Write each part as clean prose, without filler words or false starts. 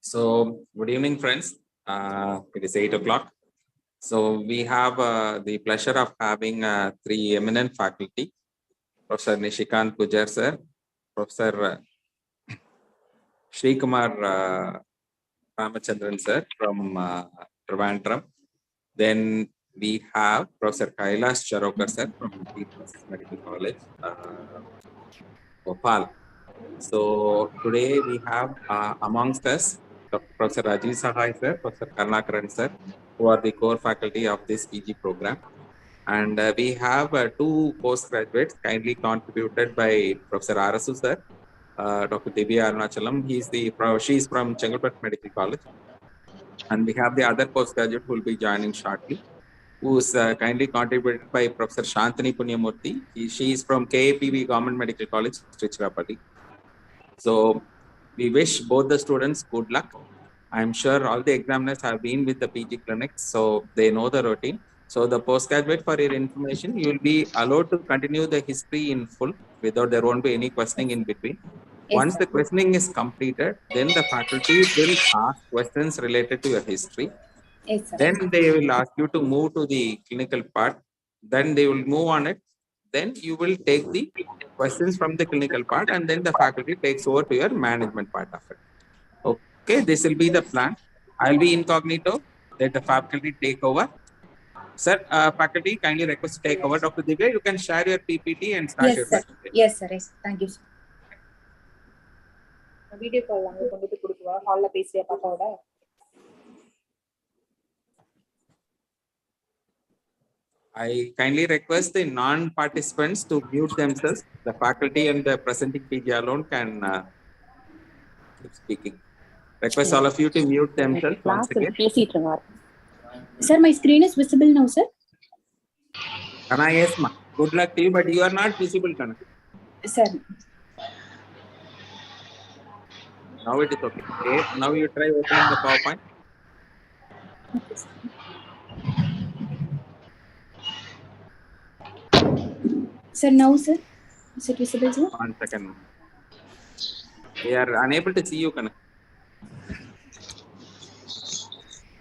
So, good evening, friends. It is 8 o'clock. So, we have the pleasure of having three eminent faculty, Professor Nishikant Pujar sir, Professor Sri Kumar Ramachandran sir from Trivandrum. Then we have Professor Kailash Charokar sir from Peripheral Medical College, Bhopal. So today we have amongst us Professor Rajiv Sahai sir, Professor Karnakaran sir, who are the core faculty of this PG program. And we have two postgraduates kindly contributed by Professor Arasu sir, Dr. Divya Arunachalam. She is from Chengalpattu Medical College. And we have the other postgraduate who will be joining shortly, who is kindly contributed by Professor Shantani Punyamurthy. She is from KAPV Government Medical College, Trichurapalli. So we wish both the students good luck. I'm sure all the examiners have been with the PG clinics, so they know the routine. So the postgraduate, for your information, you will be allowed to continue the history in full without there won't be any questioning in between. Once the questioning is completed, then the faculty will ask questions related to your history. Then they will ask you to move to the clinical part. Then they will move on it. Then you will take the questions from the clinical part, and then the faculty takes over to your management part of it. Okay, this will be the plan. I'll be incognito. Let the faculty take over. Sir, faculty, kindly request to take over. Dr. Divya, you can share your PPT and start your presentation. Yes, sir. Yes, thank you, sir. Video call அங்க கொண்டு போய் கொடுக்குவா ஹால்ல பேசியா பாப்பாவோட. I kindly request the non-participants to mute themselves. The faculty and the presenting PG alone can keep speaking. Request all of you to mute themselves once again. Sir, my screen is visible now, sir. Kana, yes, ma. Good luck to you, but you are not visible, Kana. Sir. Now it is okay. Now you try opening the PowerPoint. Okay, sir. Sir, now, sir. Is it visible, sir? 1 second. We are unable to see you, Kana.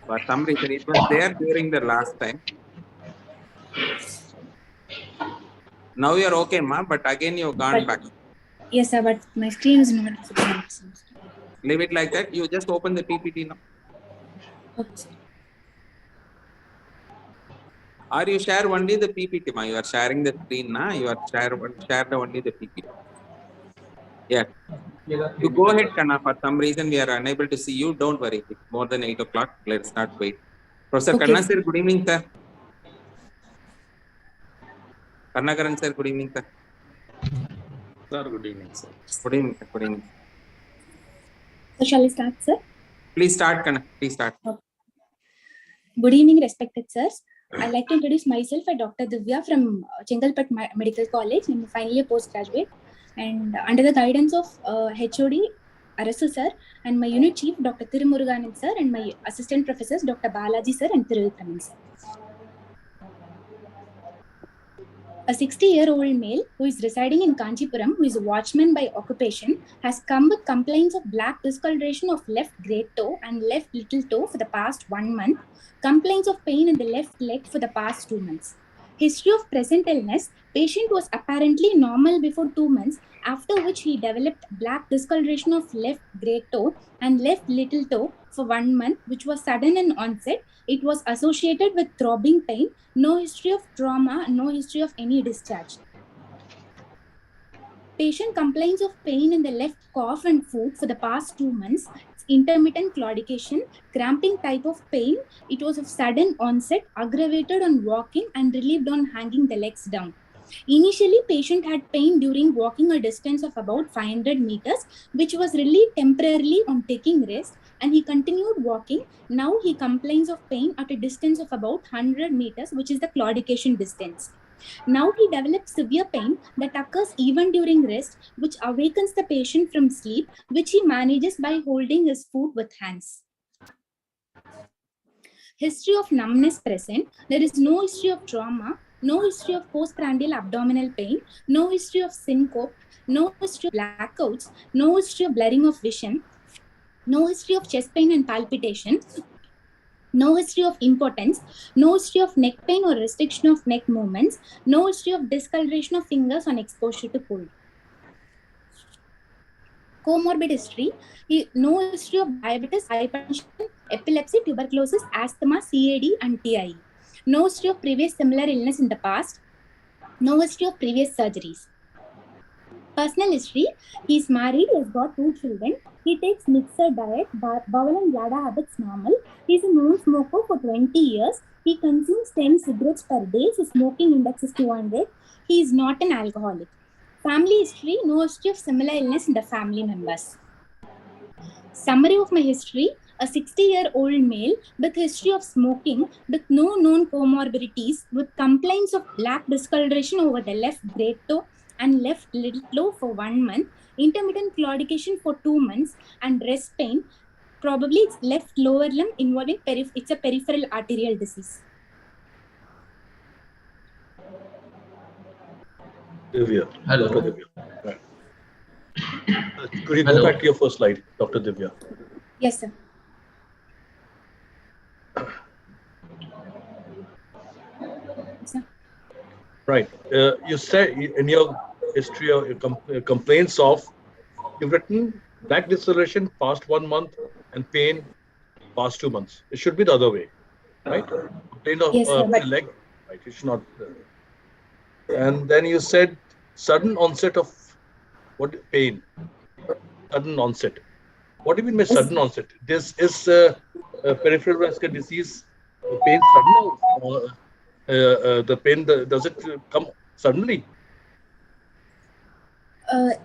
For some reason, it was there during the last time. Now you are okay, ma, but again you have gone back. Yes, sir, but my screen is not visible. Leave it like that. You just open the PPT now. Okay, sir. Or you share only the PPT, ma. You are sharing the screen, na. You are share only the PPT. Yeah. You go ahead, Kana. For some reason, we are unable to see you. Don't worry. It's more than 8 o'clock. Let's not wait. Professor Okay. Kanna sir, good evening, sir. Karnakaran sir, good evening, sir. Sir, good evening, sir. Good evening, sir. Good evening. So, shall I start, sir? Please start, Kana. Please start. Okay. Good evening, respected sirs. I'd like to introduce myself. I'm Dr. Divya from Chengalpattu Medical College. I'm a final year postgraduate. And under the guidance of HOD Arasu sir and my unit chief Dr. Tirumuruganan sir and my assistant professors Dr. Balaji sir and Thiruvikraman sir. A 60-year-old male who is residing in Kanchipuram, who is a watchman by occupation, has come with complaints of black discoloration of left great toe and left little toe for the past 1 month, complaints of pain in the left leg for the past 2 months. History of present illness, patient was apparently normal before 2 months, after which he developed black discoloration of left great toe and left little toe for 1 month, which was sudden in onset. It was associated with throbbing pain, no history of trauma, no history of any discharge. Patient complains of pain in the left cough and foot for the past 2 months, intermittent claudication, cramping type of pain. It was of sudden onset, aggravated on walking and relieved on hanging the legs down. Initially, patient had pain during walking a distance of about 500 meters, which was relieved temporarily on taking rest, and he continued walking. Now he complains of pain at a distance of about 100 meters, which is the claudication distance. Now he develops severe pain that occurs even during rest, which awakens the patient from sleep, which he manages by holding his foot with hands. History of numbness present. There is no history of trauma, no history of postprandial abdominal pain, no history of syncope, no history of blackouts, no history of blurring of vision. No history of chest pain and palpitation. No history of impotence. No history of neck pain or restriction of neck movements. No history of discoloration of fingers on exposure to cold. Comorbid history, no history of diabetes, hypertension, epilepsy, tuberculosis, asthma, CAD, and TIE. No history of previous similar illness in the past. No history of previous surgeries. Personal history, he is married, he has got 2 children. He takes mixed diet, bowel and bladder habits normal. He is a known smoker for 20 years. He consumes 10 cigarettes per day. His smoking index is 200. He is not an alcoholic. Family history, no history of similar illness in the family members. Summary of my history, a 60-year-old male with history of smoking with no known comorbidities, with complaints of black discoloration over the left great toe and left little toe for 1 month, intermittent claudication for 2 months, and rest pain. Probably it's left lower limb involving it's a peripheral arterial disease. Divya. Hello. Dr. Divya. Right. Could you go back to your first slide, Dr. Divya? Yes, sir. Right. You said in your history of your complaints of, you've written black discoloration past 1 month and pain past 2 months. It should be the other way, right? Complaint of Yes, sir, but leg, right? It should not. And then you said sudden onset of what pain? Sudden onset. What do you mean by sudden onset? This is peripheral vascular disease. The pain sudden, or the pain does it come suddenly?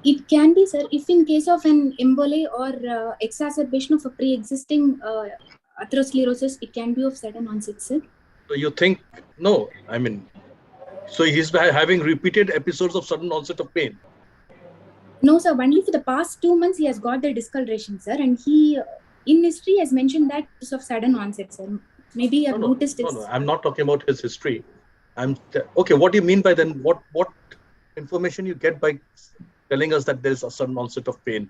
It can be, sir, if in case of an emboli or exacerbation of a pre-existing atherosclerosis, it can be of sudden onset, sir. So you think, no, I mean, so he's having repeated episodes of sudden onset of pain? No, sir, only for the past 2 months he has got the discoloration, sir, and he, in history, has mentioned that it's of sudden onset, sir. Maybe you have noticed it. No, I'm not talking about his history. Okay, what do you mean by then? What information you get by telling us that there is a sudden onset of pain?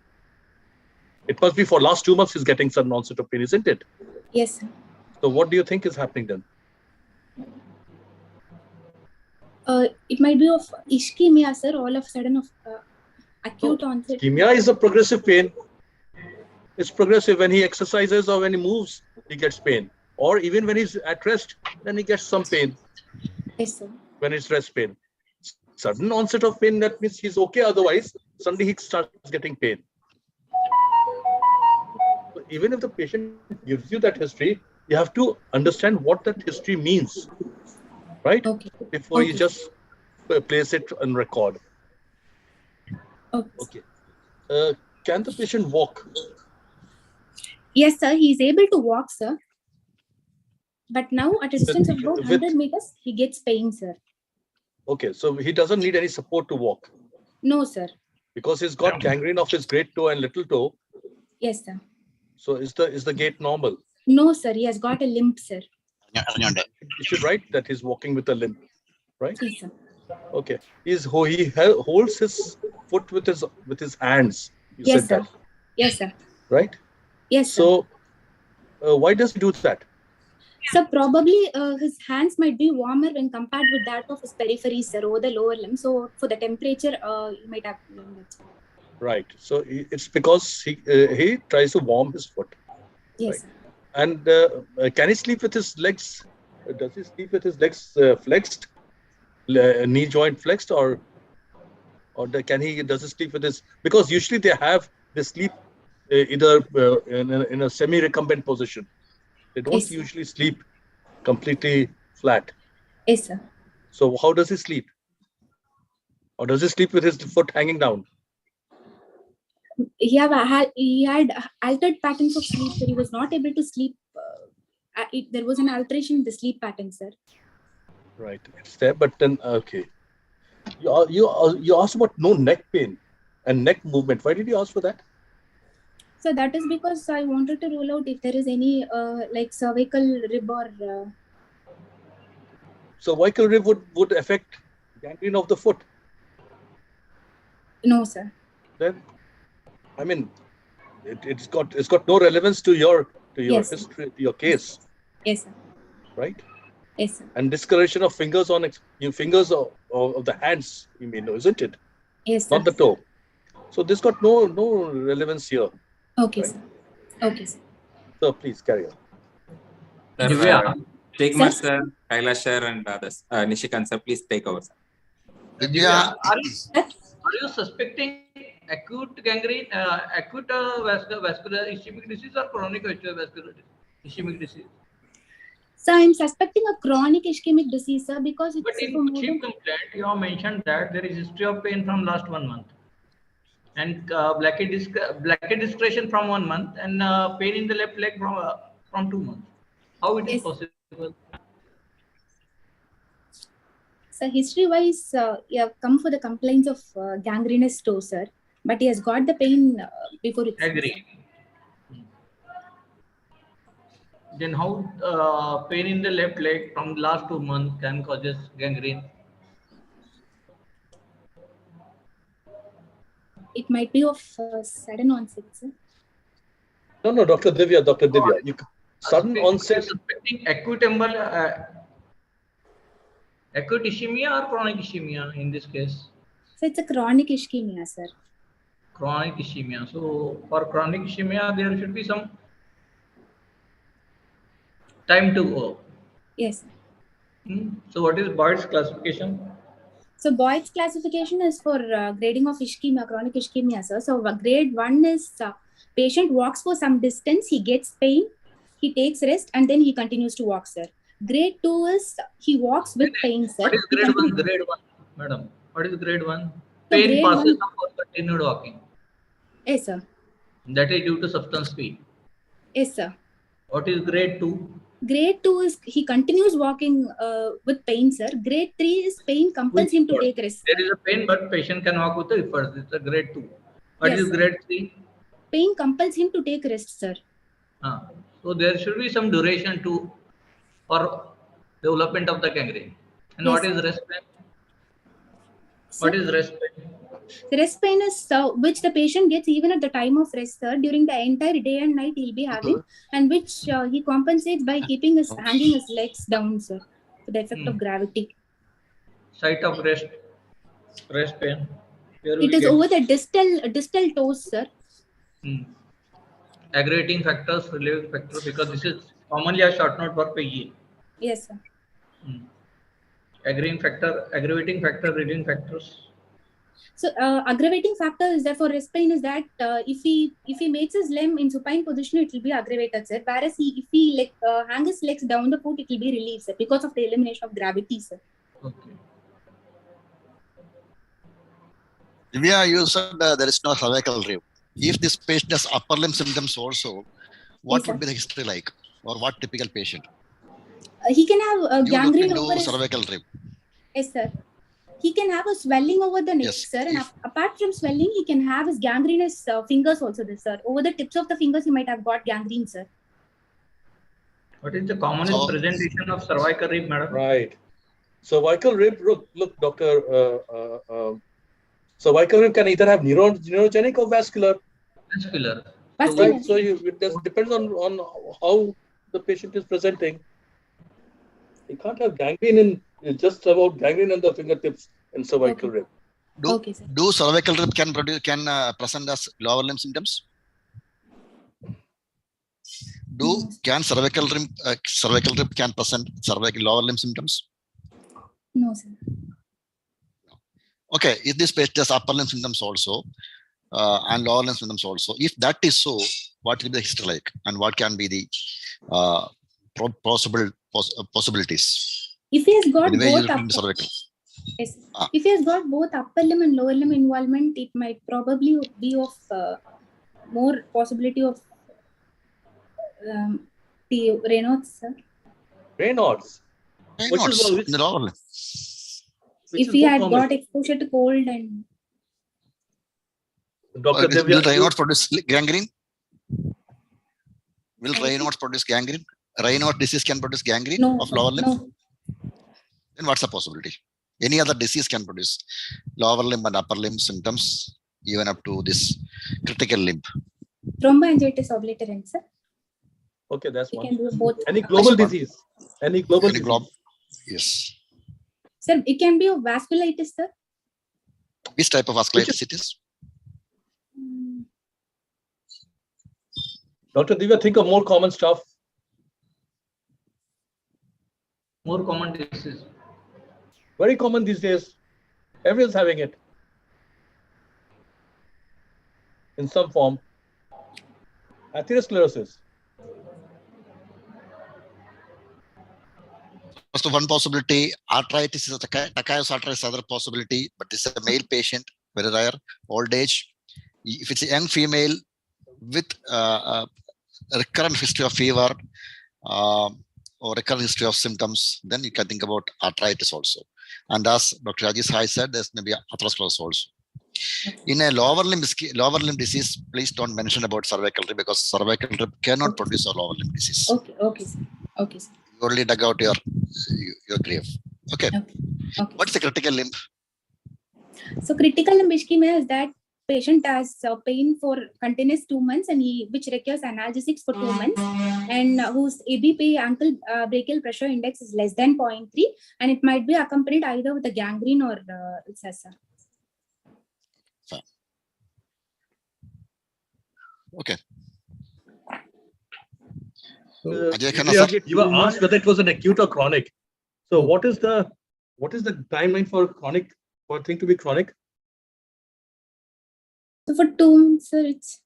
It must be for last 2 months he's getting sudden onset of pain, isn't it? Yes, sir. So what do you think is happening then? It might be of ischemia, sir, all of a sudden of acute onset. Ischemia is a progressive pain. It's progressive. When he exercises or when he moves, he gets pain. Or even when he's at rest, then he gets some pain. Yes, sir. When it's rest pain. Sudden onset of pain, that means he's okay. Otherwise, suddenly he starts getting pain. So even if the patient gives you that history, you have to understand what that history means, right? Okay. Before you just place it on record. Okay. Can the patient walk? Yes, sir. He is able to walk, sir. But now at a distance of about 100 meters, he gets pain, sir. Okay, so he doesn't need any support to walk? No, sir. Because he's got gangrene of his great toe and little toe. Yes, sir. So is the gait normal? No, sir. He has got a limp, sir. You should write that he's walking with a limp, right? Yes, sir. Okay. He holds his foot with his hands. You Yes, said sir. that. Yes, sir. Right? Yes, sir. So why does he do that? So probably his hands might be warmer when compared with that of his peripheries, sir, over the lower limb. So for the temperature, you might have that. Right. So it's because he tries to warm his foot. Yes, right? And can he sleep with his legs? Does he sleep with his legs flexed, knee joint flexed, or does he sleep with his? Because usually they sleep either in a semi-recumbent position. They don't Yes, usually sleep completely flat. Yes, sir. So how does he sleep? Or does he sleep with his foot hanging down? He had altered patterns of sleep, so he was not able to sleep. There was an alteration in the sleep pattern, sir. Right, it's there, but then okay. You asked about no neck pain and neck movement. Why did you ask for that? So that is because I wanted to rule out if there is any like cervical rib or. Cervical rib would affect gangrene of the foot. No, sir. Then, I mean, It's got no relevance to your Yes, sir. history, to your case, Yes, sir. right? Yes, sir. And discoloration of fingers on fingers of the hands, you mean, isn't it? Yes, sir. Not the toe. So this got no relevance here. Okay, Right. sir. Okay, sir. So please carry on. Sir, Divya. Jaykumar sir, Kailash sir, and others. Nishikant sir, please take over, sir. Divya, are Sir? you suspecting acute gangrene, acute vascular ischemic disease or chronic vascular ischemic disease? So I'm suspecting a chronic ischemic disease, sir, because But it's in for more chief than... complaint, you have mentioned that there is history of pain from last 1 month and blackhead discretion from 1 month and pain in the left leg from 2 months. How it is Yes. possible? So history-wise, you have come for the complaints of gangrenous toe, sir, but he has got the pain before it. Agree. Then how pain in the left leg from last 2 months can causes gangrene? It might be of sudden onset, sir. No, Dr. Divya. Sudden onset. Suspecting acute acute ischemia or chronic ischemia in this case? So it's a chronic ischemia, sir. Chronic ischemia. So for chronic ischemia, there should be some time to go. Yes. So what is Boyd's classification? So Boyd's classification is for grading of ischemia, chronic ischemia, sir. So grade 1 is patient walks for some distance, he gets pain, he takes rest, and then he continues to walk, sir. Grade 2 is he walks with pain, sir. What is grade 1? Grade 1, madam. What is grade 1? So Pain grade passes 1, for continued walking. Yes, sir. That is due to substance P. Yes, sir. What is grade 2? Grade 2 is he continues walking with pain, sir. Grade 3 is pain compels him to take rest. There is a pain, but patient can walk with the effort. It's a grade 2. What Yes, is sir. grade 3? Pain compels him to take rest, sir. So there should be some duration to for development of the gangrene. And Yes, what is sir. rest pain? Sir, What is rest pain? the rest pain is which the patient gets even at the time of rest, sir. During the entire day and night he'll be having, and which he compensates by keeping hanging his legs down, sir, for the effect of gravity. Site of rest pain. Where It we is get over the distal toes, sir. aggravating factors, relieving factors, because this is commonly a short note for PE. Yes, sir. Aggravating factor, relieving factors. So aggravating factor is that for rest pain is that if he makes his limb in supine position, it will be aggravated, sir. Whereas if he hang his legs down the foot, it will be relieved, sir, because of the elimination of gravity, sir. Okay. Divya, you said there is no cervical rib. If this patient has upper limb symptoms also, what Yes, would sir. be the history like? Or what typical patient? He can have You look gangrene into over his... cervical rib. Yes, sir. He can have a swelling over the neck, Yes, sir. And apart from swelling, he can have his gangrenous fingers also, sir. Over the tips of the fingers, he might have got gangrene, sir. What is the commonest So- presentation of cervical rib, madam? Right. Cervical rib. Look, doctor. Cervical rib can either have neurogenic or vascular. Vascular. Vascular. Right. So it just depends on how the patient is presenting. You can't have gangrene just about gangrene in the fingertips in cervical rib. Okay, sir. Do cervical rib can present as lower limb symptoms? Can cervical rib can present cervical lower limb symptoms? No, sir. Okay, if this patient has upper limb symptoms also and lower limb symptoms also, if that is so, what will be the history like, and what can be the possibilities? If he has got Anyway, both you look cervical. yes. If he has got both upper limb and lower limb involvement, it might probably be of more possibility of the Raynaud's, sir. Raynaud's. Which is in the lower limb. If he had got exposure to cold and... Dr. Will Divya, Raynaud's produce gangrene? Will Raynaud's produce gangrene? Raynaud's disease can produce gangrene of lower limb? No. Then what's the possibility? Any other disease can produce lower limb and upper limb symptoms, even up to this critical limb. Thromboangiitis obliterans, sir. Okay, that's We one. can do both. Any global That's one. disease? Any global Any disease? Yes. Sir, it can be of vasculitis, sir. Which type of vasculitis it is? Dr. Divya, think of more common stuff. More common diseases. Very common these days. Everyone's having it in some form. Atherosclerosis. So one possibility, arthritis is a Takayasu arthritis, other possibility, but this is a male patient, very rare, old age. If it's a young female with a recurrent history of fever or recurrent history of symptoms, then you can think about arthritis also. And as Dr. Rajesh Hai said, there's maybe atherosclerosis also. In a lower limb disease, please don't mention about cervical rib because cervical rib cannot produce a lower limb disease. Okay, sir. Okay, sir. You only dug out your grave. Okay. Okay. What's the critical limb? So critical limb ischemia is that patient has pain for continuous 2 months and which requires analgesics for 2 months and whose ABP ankle brachial pressure index is less than 0.3 and it might be accompanied either with a gangrene or ulcer. Fine. Okay. Ajay Khanna, sir. You were asked whether it was an acute or chronic. So what is the timeline for chronic, for a thing to be chronic? So for 2 months, sir, it's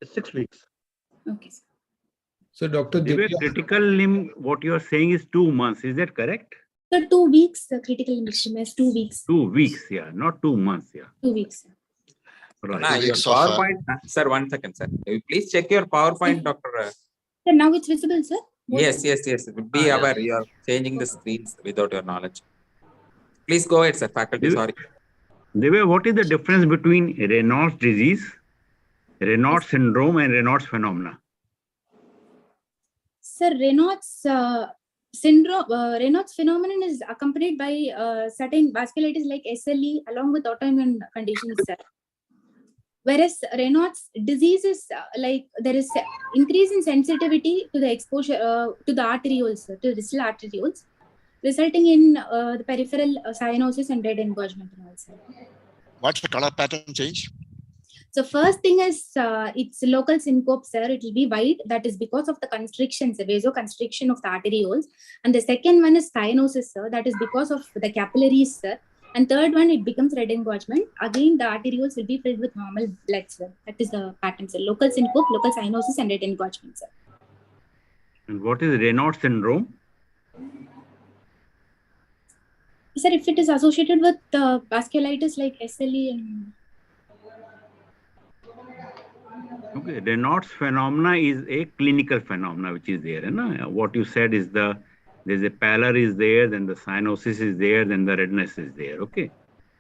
6 weeks. okay, sir. So, Dr. The Divya, critical limb, what you are saying is 2 months. Is that correct? So 2 weeks, the critical limb ischemia is 2 weeks. 2 weeks, yeah, not 2 months, yeah. 2 weeks. Sir. Right. Nah, your PowerPoint, sir, 1 second, sir. Please check your PowerPoint, Dr. So now it's visible, sir? Yes. Be aware, you are changing the screens without your knowledge. Please go ahead, sir. Faculty, sorry. Divya, what is the difference between Raynaud's disease, Raynaud's syndrome, and Raynaud's phenomena? Sir, Raynaud's syndrome, Raynaud's phenomenon is accompanied by certain vasculitis like SLE along with autoimmune conditions, sir. Whereas Raynaud's disease is like there is increase in sensitivity to the exposure to the arterioles, to the distal arterioles, resulting in the peripheral cyanosis and red engorgement. Also. What's the color pattern change? So first thing is it's local syncope, sir. It will be white. That is because of the constrictions, the vasoconstriction of the arterioles. And the second one is cyanosis, sir. That is because of the capillaries, sir. And third one, it becomes red engorgement. Again, the arterioles will be filled with normal blood, sir. That is the pattern, sir. Local syncope, local cyanosis, and red engorgement, sir. And what is Raynaud's syndrome? Sir, if it is associated with vasculitis like SLE and... Okay, Raynaud's phenomena is a clinical phenomena which is there. What you said is there's a pallor is there, then the cyanosis is there, then the redness is there. Okay.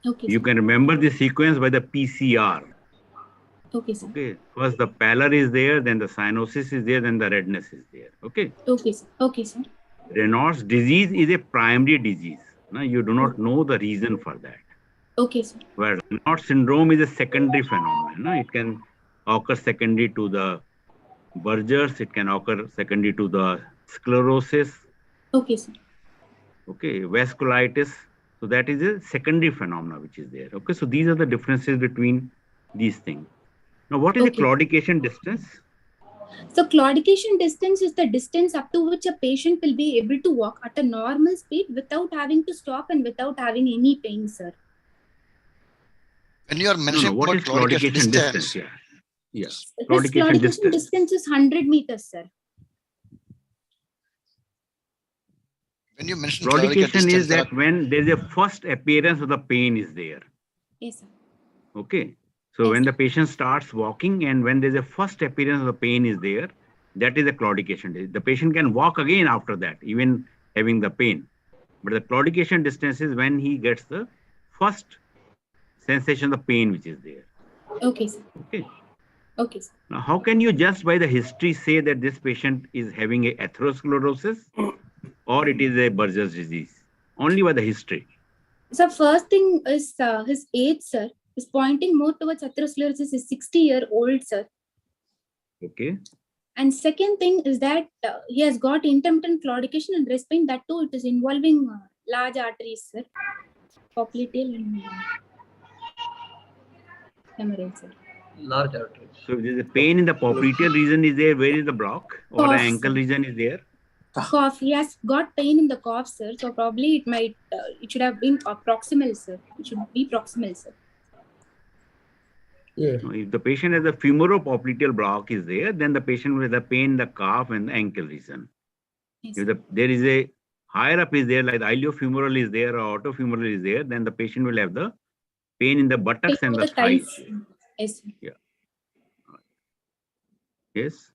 Okay. You can remember the sequence by the PCR. Okay, sir. Okay. First the pallor is there, then the cyanosis is there, then the redness is there. Okay. Okay, sir. Okay, sir. Raynaud's disease is a primary disease. Now you do not know the reason for that. Okay, sir. Where Raynaud's syndrome is a secondary phenomenon. It can occur secondary to the Burgers, it can occur secondary to the sclerosis. Okay, sir. Okay, vasculitis. So that is a secondary phenomena which is there. Okay, so these are the differences between these things. Now, what is the claudication distance? So claudication distance is the distance up to which a patient will be able to walk at a normal speed without having to stop and without having any pain, sir. When you are mentioning what is claudication distance? Yeah. Yes. Claudication distance is 100 meters, sir. When you mention claudication is that when there is a first appearance of the pain is there. Yes, sir. Okay. So when the patient starts walking and when there is a first appearance of the pain is there, that is a claudication. The patient can walk again after that, even having the pain. But the claudication distance is when he gets the first sensation of pain which is there. Okay, sir. Okay. Okay, sir. Now, how can you just by the history say that this patient is having a atherosclerosis or it is a Burgers disease? Only by the history. So first thing is his age, sir, is pointing more towards atherosclerosis. Is 60-year-old, sir. Okay. And second thing is that he has got intermittent claudication and rest pain. That too, it is involving large arteries, sir. Popliteal and femoral, sir. Large arteries. So if there's a pain in the popliteal region is there, where is the block? Or the Cough, ankle sir. region is there? Cough. He has got pain in the cough, sir. So probably it might, it should have been proximal, sir. It should be proximal, sir. Yeah. No, if the patient has a femoral-popliteal block is there, then the patient will have the pain in the calf and the ankle region. Yes, If there is a higher up is there, like the iliofemoral is there or autofemoral is there, then the patient will have the pain in the buttocks pain and to the thighs. Yes, sir. Yes.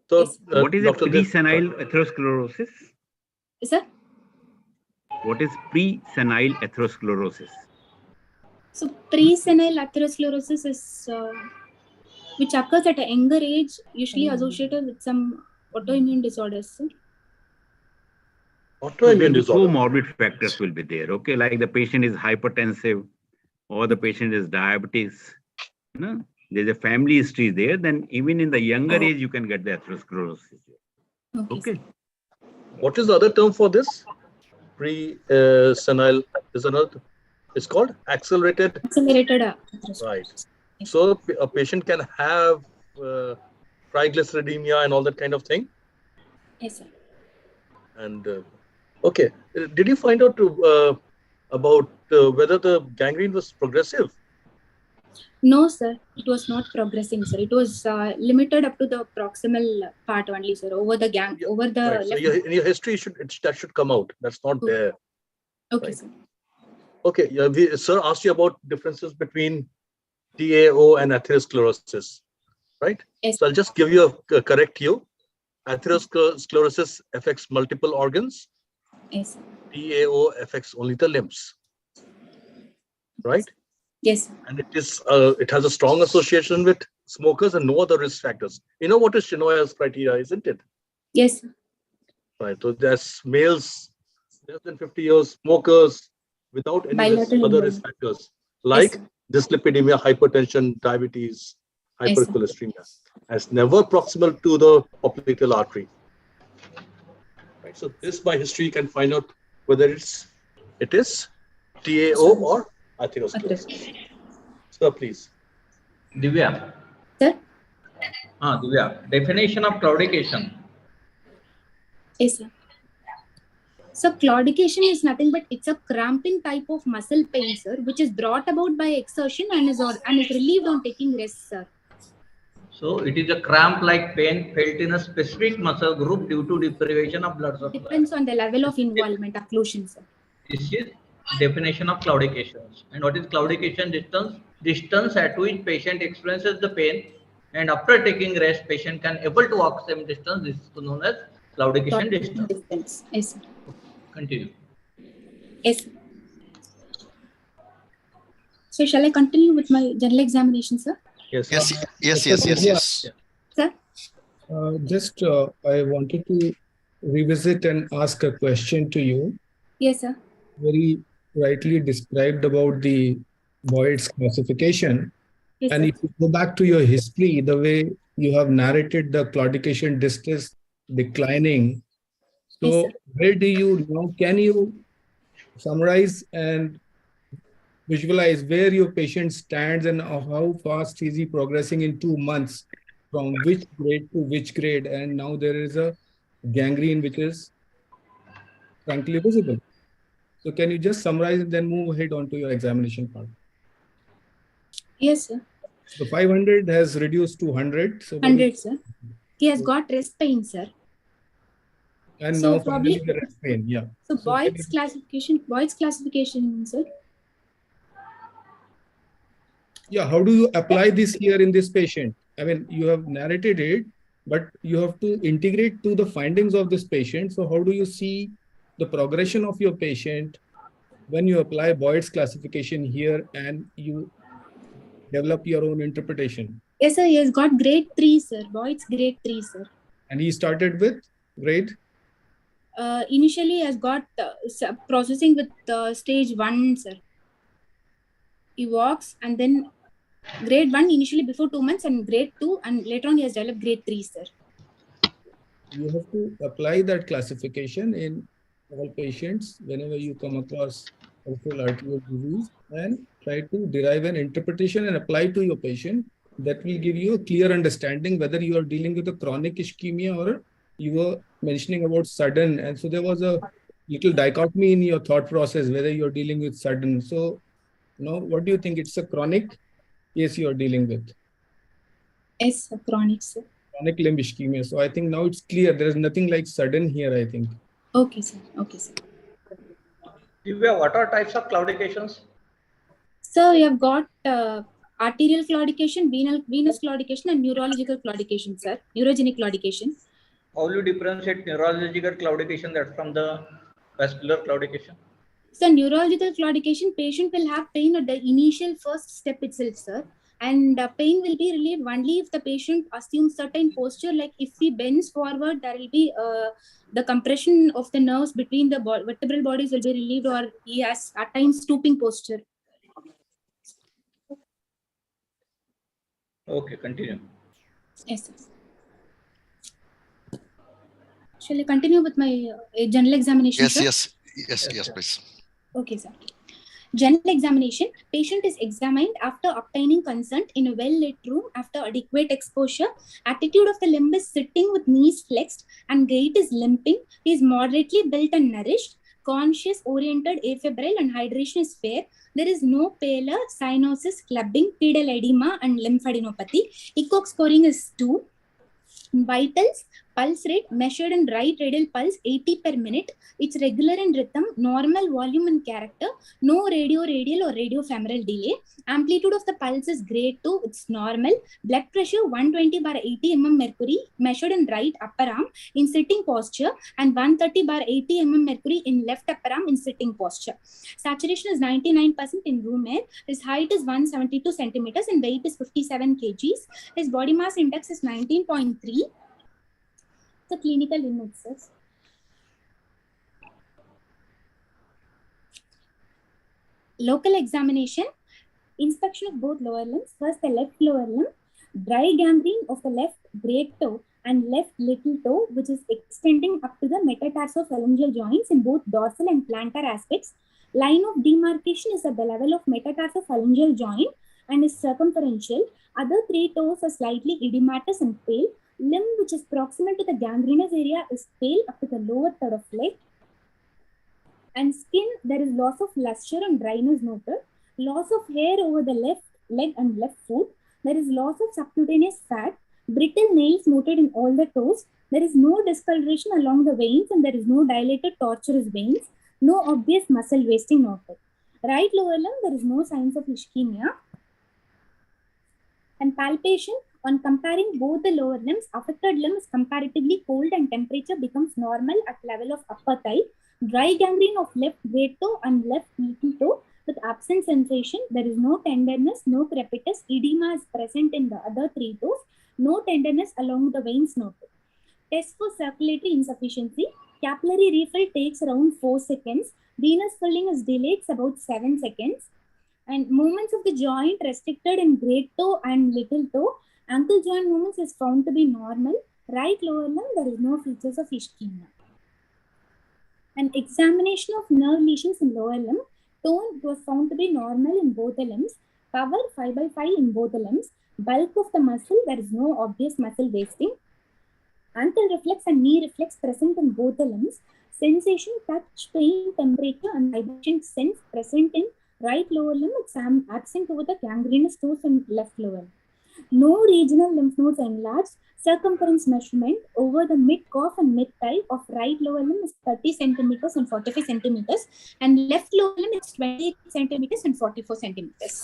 So, Yes. What is a Dr. Dev- pre-senile atherosclerosis? Sir? What is pre-senile atherosclerosis? So pre-senile atherosclerosis is which occurs at a younger age, usually associated with some autoimmune disorders, sir. So Autoimmune then the disorder. comorbid factors will be there. Okay, like the patient is hypertensive or the patient is diabetes. You know, there's a family history there. Then even in the younger age, you can get the atherosclerosis. Okay. What is the other term for this? Pre-senile is another. It's called accelerated. Accelerated atherosclerosis. Right. So a patient can have triglyceridemia and all that kind of thing. Yes, sir. And okay, did you find out about whether the gangrene was progressive? No, sir. It was not progressing, sir. It was limited up to the proximal part only, sir. Over the over the Right. So left. in your history, that should come out. That's not there. Okay, Right. sir. Okay. Yeah, sir asked you about differences between TAO and atherosclerosis, right? Yes. So I'll just give you a correct you. Atherosclerosis affects multiple organs. Yes, sir. TAO affects only the limbs, right? Yes, sir. And it has a strong association with smokers and no other risk factors. You know what is Shinoya's criteria, isn't it? Yes, sir. Right. So there's males less than 50 years, smokers without any Bilateral other involvement. risk factors like Yes, sir. dyslipidemia, hypertension, diabetes, Yes, sir. hypercholesteremia, as never proximal to the popliteal artery. Right. So this by history you can find out whether it is TAO or atherosclerosis. Sir, please. Divya. Sir? Divya. Definition of claudication. Yes, sir. So claudication is nothing but it's a cramping type of muscle pain, sir, which is brought about by exertion and is relieved on taking rest, sir. So it is a cramp-like pain felt in a specific muscle group due to deprivation of blood supply. Depends on the level of involvement, occlusion, sir. This is definition of claudications. And what is claudication? Distance at which patient experiences the pain, and after taking rest, patient can able to walk same distance. This is known as claudication distance. Yes, sir. Continue. Yes, sir. So shall I continue with my general examination, sir? Yes. Yes. Sir? I wanted to revisit and ask a question to you. Yes, sir. Very rightly described about the Boyd's classification. Yes, And sir. if you go back to your history, the way you have narrated the claudication distance declining, so Yes, sir. where do you, can you summarize and visualize where your patient stands and how fast is he progressing in 2 months, from which grade to which grade, and now there is a gangrene which is frankly visible. So can you just summarize and then move ahead onto your examination part? Yes, sir. So 500 has reduced to 100. So 100, sir. He has got rest pain, sir. and So now finally probably the rest pain. Yeah. So So Boyd's classification, sir. Yeah, how do you apply this here in this patient? I mean, you have narrated it, but you have to integrate to the findings of this patient. So how do you see the progression of your patient when you apply Boyd's classification here and you develop your own interpretation? Yes, sir. He has got grade 3, sir. Boyd's grade 3, sir. And he started with grade? Initially, he has got processing with stage 1, sir. He walks and then Grade 1 initially before 2 months and grade 2, and later on he has developed grade 3, sir. You have to apply that classification in all patients whenever you come across peripheral arterial disease, and try to derive an interpretation and apply to your patient that will give you a clear understanding whether you are dealing with a chronic ischemia or you were mentioning about sudden. And so there was a little dichotomy in your thought process whether you're dealing with sudden. So, what do you think? It's a chronic case you're dealing with? Yes, sir, chronic, sir. Chronic limb ischemia. So I think now it's clear. There is nothing like sudden here, I think. Okay, sir. Okay, sir. Divya, what are types of claudications? So we have got arterial claudication, venous claudication, and neurological claudication, sir. Neurogenic claudication. How will you differentiate neurological claudication that from the vascular claudication? So neurological claudication, patient will have pain at the initial first step itself, sir. And pain will be relieved only if the patient assumes certain posture. Like if he bends forward, there will be the compression of the nerves between the vertebral bodies will be relieved, or he has at times stooping posture. Okay, continue. Yes, sir. Shall I continue with my general examination, sir? Yes, please. Okay, sir. General examination. Patient is examined after obtaining consent in a well-lit room after adequate exposure. Attitude of the limb is sitting with knees flexed and gait is limping. He is moderately built and nourished. Conscious, oriented, afebrile, and hydration is fair. There is no pallor, cyanosis, clubbing, pedal edema, and lymphadenopathy. ECOG scoring is 2. Vitals, pulse rate measured in right radial pulse 80 per minute. It's regular in rhythm, normal volume and character, no radio-radial or radio-femoral delay. Amplitude of the pulse is grade 2, it's normal. Blood pressure 120/80 mm mercury measured in right upper arm in sitting posture, and 130/80 mm mercury in left upper arm in sitting posture. Saturation is 99% in room air. His height is 172 centimeters and weight is 57 kgs. His body mass index is 19.3. The clinical indexes. Local examination. Inspection of both lower limbs. First, the left lower limb. Dry gangrene of the left great toe and left little toe, which is extending up to the metatarsophalangeal joints in both dorsal and plantar aspects. Line of demarcation is at the level of metatarsophalangeal joint and is circumferential. Other 3 toes are slightly edematous and pale. Limb which is proximal to the gangrenous area is pale up to the lower third of leg. And skin, there is loss of luster and dryness noted. Loss of hair over the left leg and left foot. There is loss of subcutaneous fat. Brittle nails noted in all the toes. There is no discoloration along the veins and there is no dilated tortuous veins. No obvious muscle wasting noted. Right lower limb, there is no signs of ischemia. And palpation, on comparing both the lower limbs, affected limb is comparatively cold and temperature becomes normal at level of upper thigh. Dry gangrene of left great toe and left little toe with absent sensation. There is no tenderness, no crepitus. Edema is present in the other 3 toes. No tenderness along the veins noted. Test for circulatory insufficiency. Capillary refill takes around 4 seconds. Venous filling is delayed about 7 seconds. And movements of the joint restricted in great toe and little toe. Ankle joint movements is found to be normal. Right lower limb, there is no features of ischemia. An examination of nerve lesions in lower limb. Tone was found to be normal in both the limbs. Power 5/5 in both the limbs. Bulk of the muscle, there is no obvious muscle wasting. Ankle reflex and knee reflex present in both the limbs. Sensation, touch, pain, temperature, and vibration sense present in right lower limb. It's absent over the gangrenous toes and left lower limb. No regional lymph nodes enlarged. Circumference measurement over the mid calf and mid thigh of right lower limb is 30 centimeters and 45 centimeters, and left lower limb is 28 centimeters and 44 centimeters.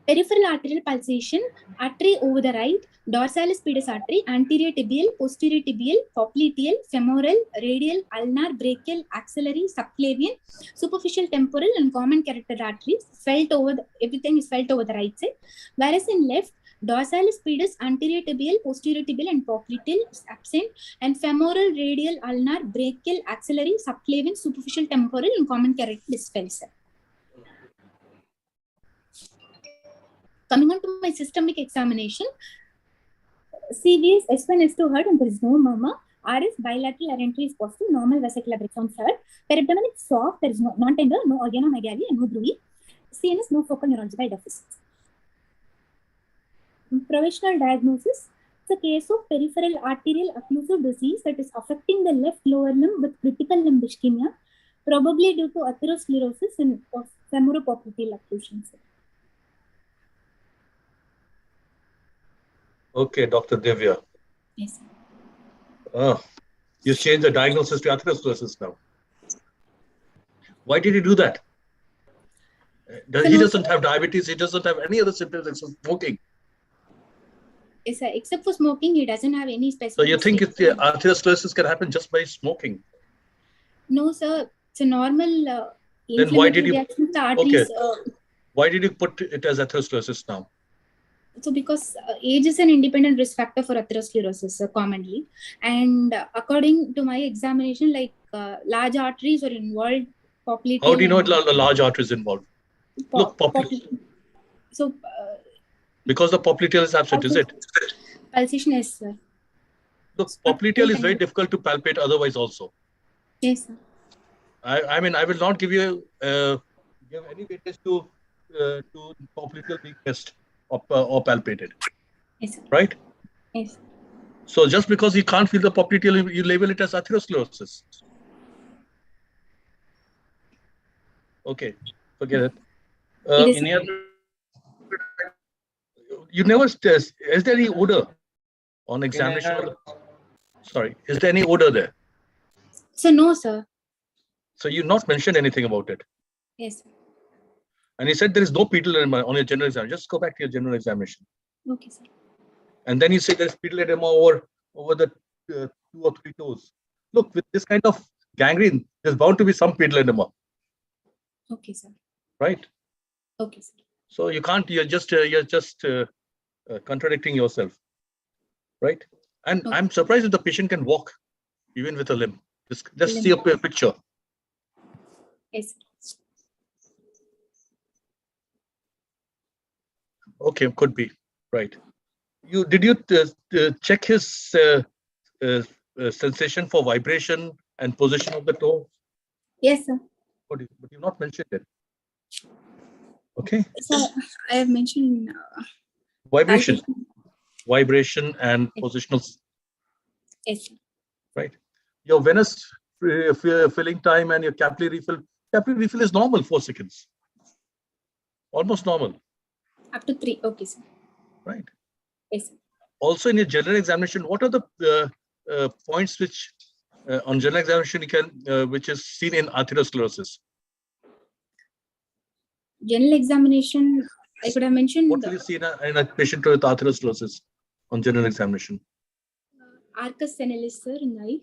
Peripheral arterial pulsation, artery over the right, dorsalis pedis artery, anterior tibial, posterior tibial, popliteal, femoral, radial, ulnar, brachial, axillary, subclavian, superficial temporal, and common carotid arteries felt over everything is felt over the right side. Whereas in left, dorsalis pedis, anterior tibial, posterior tibial, and popliteal is absent, and femoral, radial, ulnar, brachial, axillary, subclavian, superficial temporal, and common carotid is felt. Coming on to my systemic examination, CV is S1, S2 heard and there is no murmur. RS bilateral entry is positive, normal vesicular breakdown heard. Peripheral is soft, there is no non-tender, no organomegaly and no bruit. CNS, no focal neurological deficits. Provisional diagnosis. It's a case of peripheral arterial occlusive disease that is affecting the left lower limb with critical limb ischemia, probably due to atherosclerosis and femoropopliteal occlusions. Okay, Dr. Divya. Yes. You changed the diagnosis to atherosclerosis now. Why did you do that? He doesn't have diabetes. He doesn't have any other symptoms except smoking. Yes, sir. Except for smoking, he doesn't have any specific. So you think atherosclerosis can happen just by smoking? No, sir. It's a normal. Then why did you? Arteries, why did you put it as atherosclerosis now? So because age is an independent risk factor for atherosclerosis commonly, and according to my examination, like large arteries are involved. How do you know a large artery is involved? Look, so because the popliteal is absent, is it? Pulsation is, sir. Look, popliteal is very difficult to palpate otherwise also. Yes, sir. I mean, I will not give you give any weightage to popliteal being missed or palpated. Yes, sir. Right? Yes. So just because you can't feel the popliteal, you label it as atherosclerosis. Okay, forget it. You never test. Is there any odor on examination? Sorry, is there any odor there? So no, sir. So you not mentioned anything about it. Yes, sir. And he said there is no pedal edema on your general exam. Just go back to your general examination. Okay, sir. And then you say there is pedal edema over the 2 or 3 toes. Look, with this kind of gangrene, there's bound to be some pedal edema. Okay, sir. Right? Okay, sir. So you can't. You're just contradicting yourself, right? And okay. I'm surprised if the patient can walk, even with a limb. Just see a picture. Yes. Okay, could be right. Did you check his sensation for vibration and position of the toe? Yes, sir. But you've not mentioned it. Okay. So I have mentioned vibration and positional. Yes, sir. Right. Your venous filling time and your capillary refill is normal, 4 seconds. Almost normal. Up to 3. Okay, sir. Right. Yes, sir. Also, in your general examination, what are the points which on general examination you can which is seen in atherosclerosis? General examination, I could have mentioned. What will you see in a patient with atherosclerosis on general examination? Arcus senilis, sir, in the eye.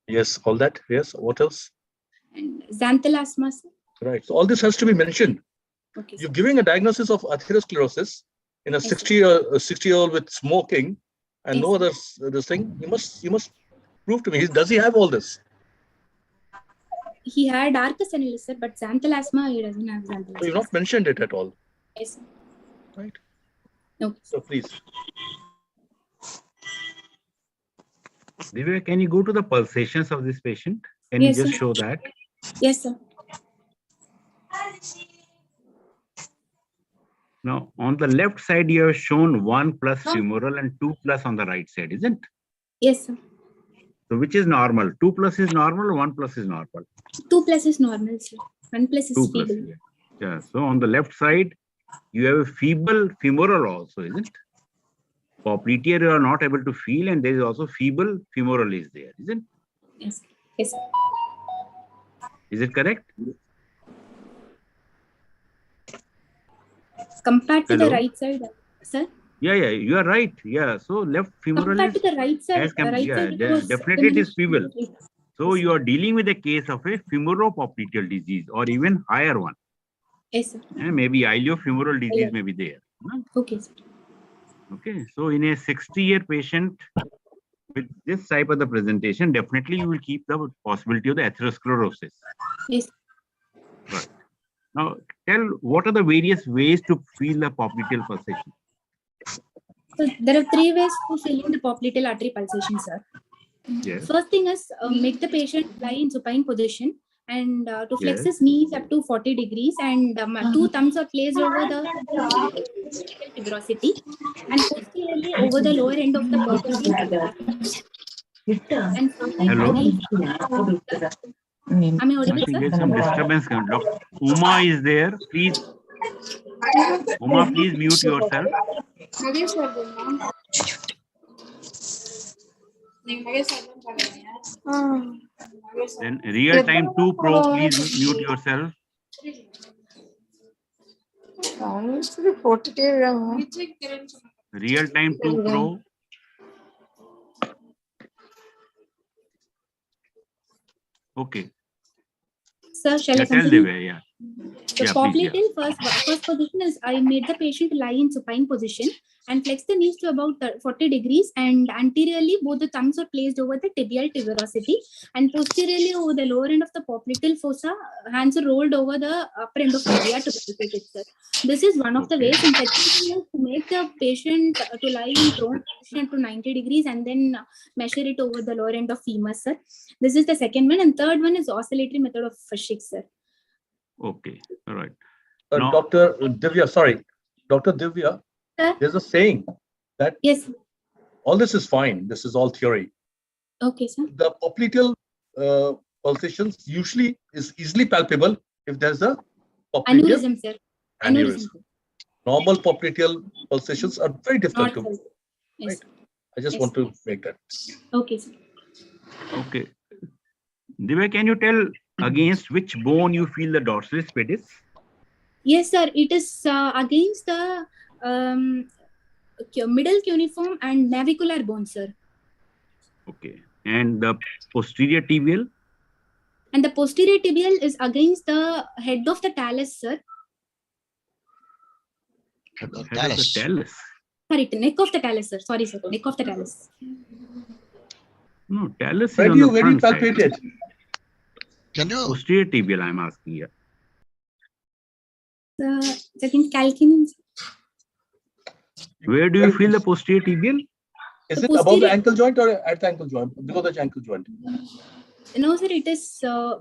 Yes, all that. Yes. What else? And xanthelasma, sir. Right. So all this has to be mentioned. Okay, you're giving a diagnosis of atherosclerosis in a 60-year-old with smoking and no other this thing. You must prove to me. Does he have all this? He had Arcus senilis, sir, but xanthelasma, he doesn't have xanthelasma. So you've not mentioned it at all. Yes, sir. Right. No. So please. Divya, can you go to the pulsations of this patient? Can you just show that? Yes, sir. Now, on the left side, you have shown 1 plus femoral and 2 plus on the right side, isn't it? Yes, sir. So, which is normal? 2 plus is normal or 1 plus is normal? 2 plus is normal, sir. 1 plus is feeble. Yeah. So, on the left side, you have a feeble femoral also, isn't it? Popliteal you are not able to feel, and there is also feeble femoral is there, isn't it? Yes. Yes, sir. Is it correct? Compared to the right side, sir? Yeah, you are right. Yeah, so left femoral compared to the right side, definitely it is feeble. So you are dealing with a case of a femoropopliteal disease or even higher one. Yes, sir. And maybe iliofemoral disease may be there. Okay, sir. Okay, so in a 60-year patient with this type of the presentation, definitely you will keep the possibility of the atherosclerosis. Yes. Right. Now, tell what are the various ways to feel the popliteal pulsation? So there are 3 ways to feeling the popliteal artery pulsation, sir. Yes. First thing is make the patient lie in supine position and to flex Yes. his knees up to 40 degrees and 2 thumbs are placed over the tuberosity and posteriorly over the lower end of the popliteal tuberosity. And Hello? am I I audible, think sir? there's some disturbance. Dr. Uma is there. Please, Uma, please mute yourself. Then real time 2 Pro, please mute yourself. Real time 2 Pro. Okay. Sir, shall I Yeah, tell continue? Divya, yeah. The Yeah, please, popliteal first position is I made the patient lie in supine position and flex the knees to about 40 degrees and anteriorly both the thumbs are placed over the tibial tuberosity and posteriorly over the lower end of the popliteal fossa, hands are rolled over the upper end of tibia to palpate it, sir. This is one of the Okay. ways, and second thing is to make the patient to lie in prone position to 90 degrees and then measure it over the lower end of femur, sir. This is the second one, and third one is oscillatory method of Fashik, sir. Okay. All right. Dr. Divya, sorry. Dr. Divya, Sir? there's a saying that Yes. all this is fine. This is all theory. Okay, sir. The popliteal pulsations usually is easily palpable if there's a popliteal Aneurysm, sir. aneurysm. Normal popliteal pulsations are very difficult Not to. sir. Yes. Right. I just Yes. want to make that. Okay, sir. Okay. Divya, can you tell against which bone you feel the dorsalis pedis? Yes, sir. It is against the middle cuneiform and navicular bone, sir. Okay. And the posterior tibial? And the posterior tibial is against the head of the talus, sir. Head of the talus. Sorry, neck of the talus, sir. Sorry, sir. Neck of the talus. No, talus Where is do you on the front palpate side. it? Can you? Posterior tibial, I'm asking here. Second calcaneum. Where do you feel the posterior tibial? Is The it above the posterior- ankle joint or at the ankle joint? Below the ankle joint? No, sir. It is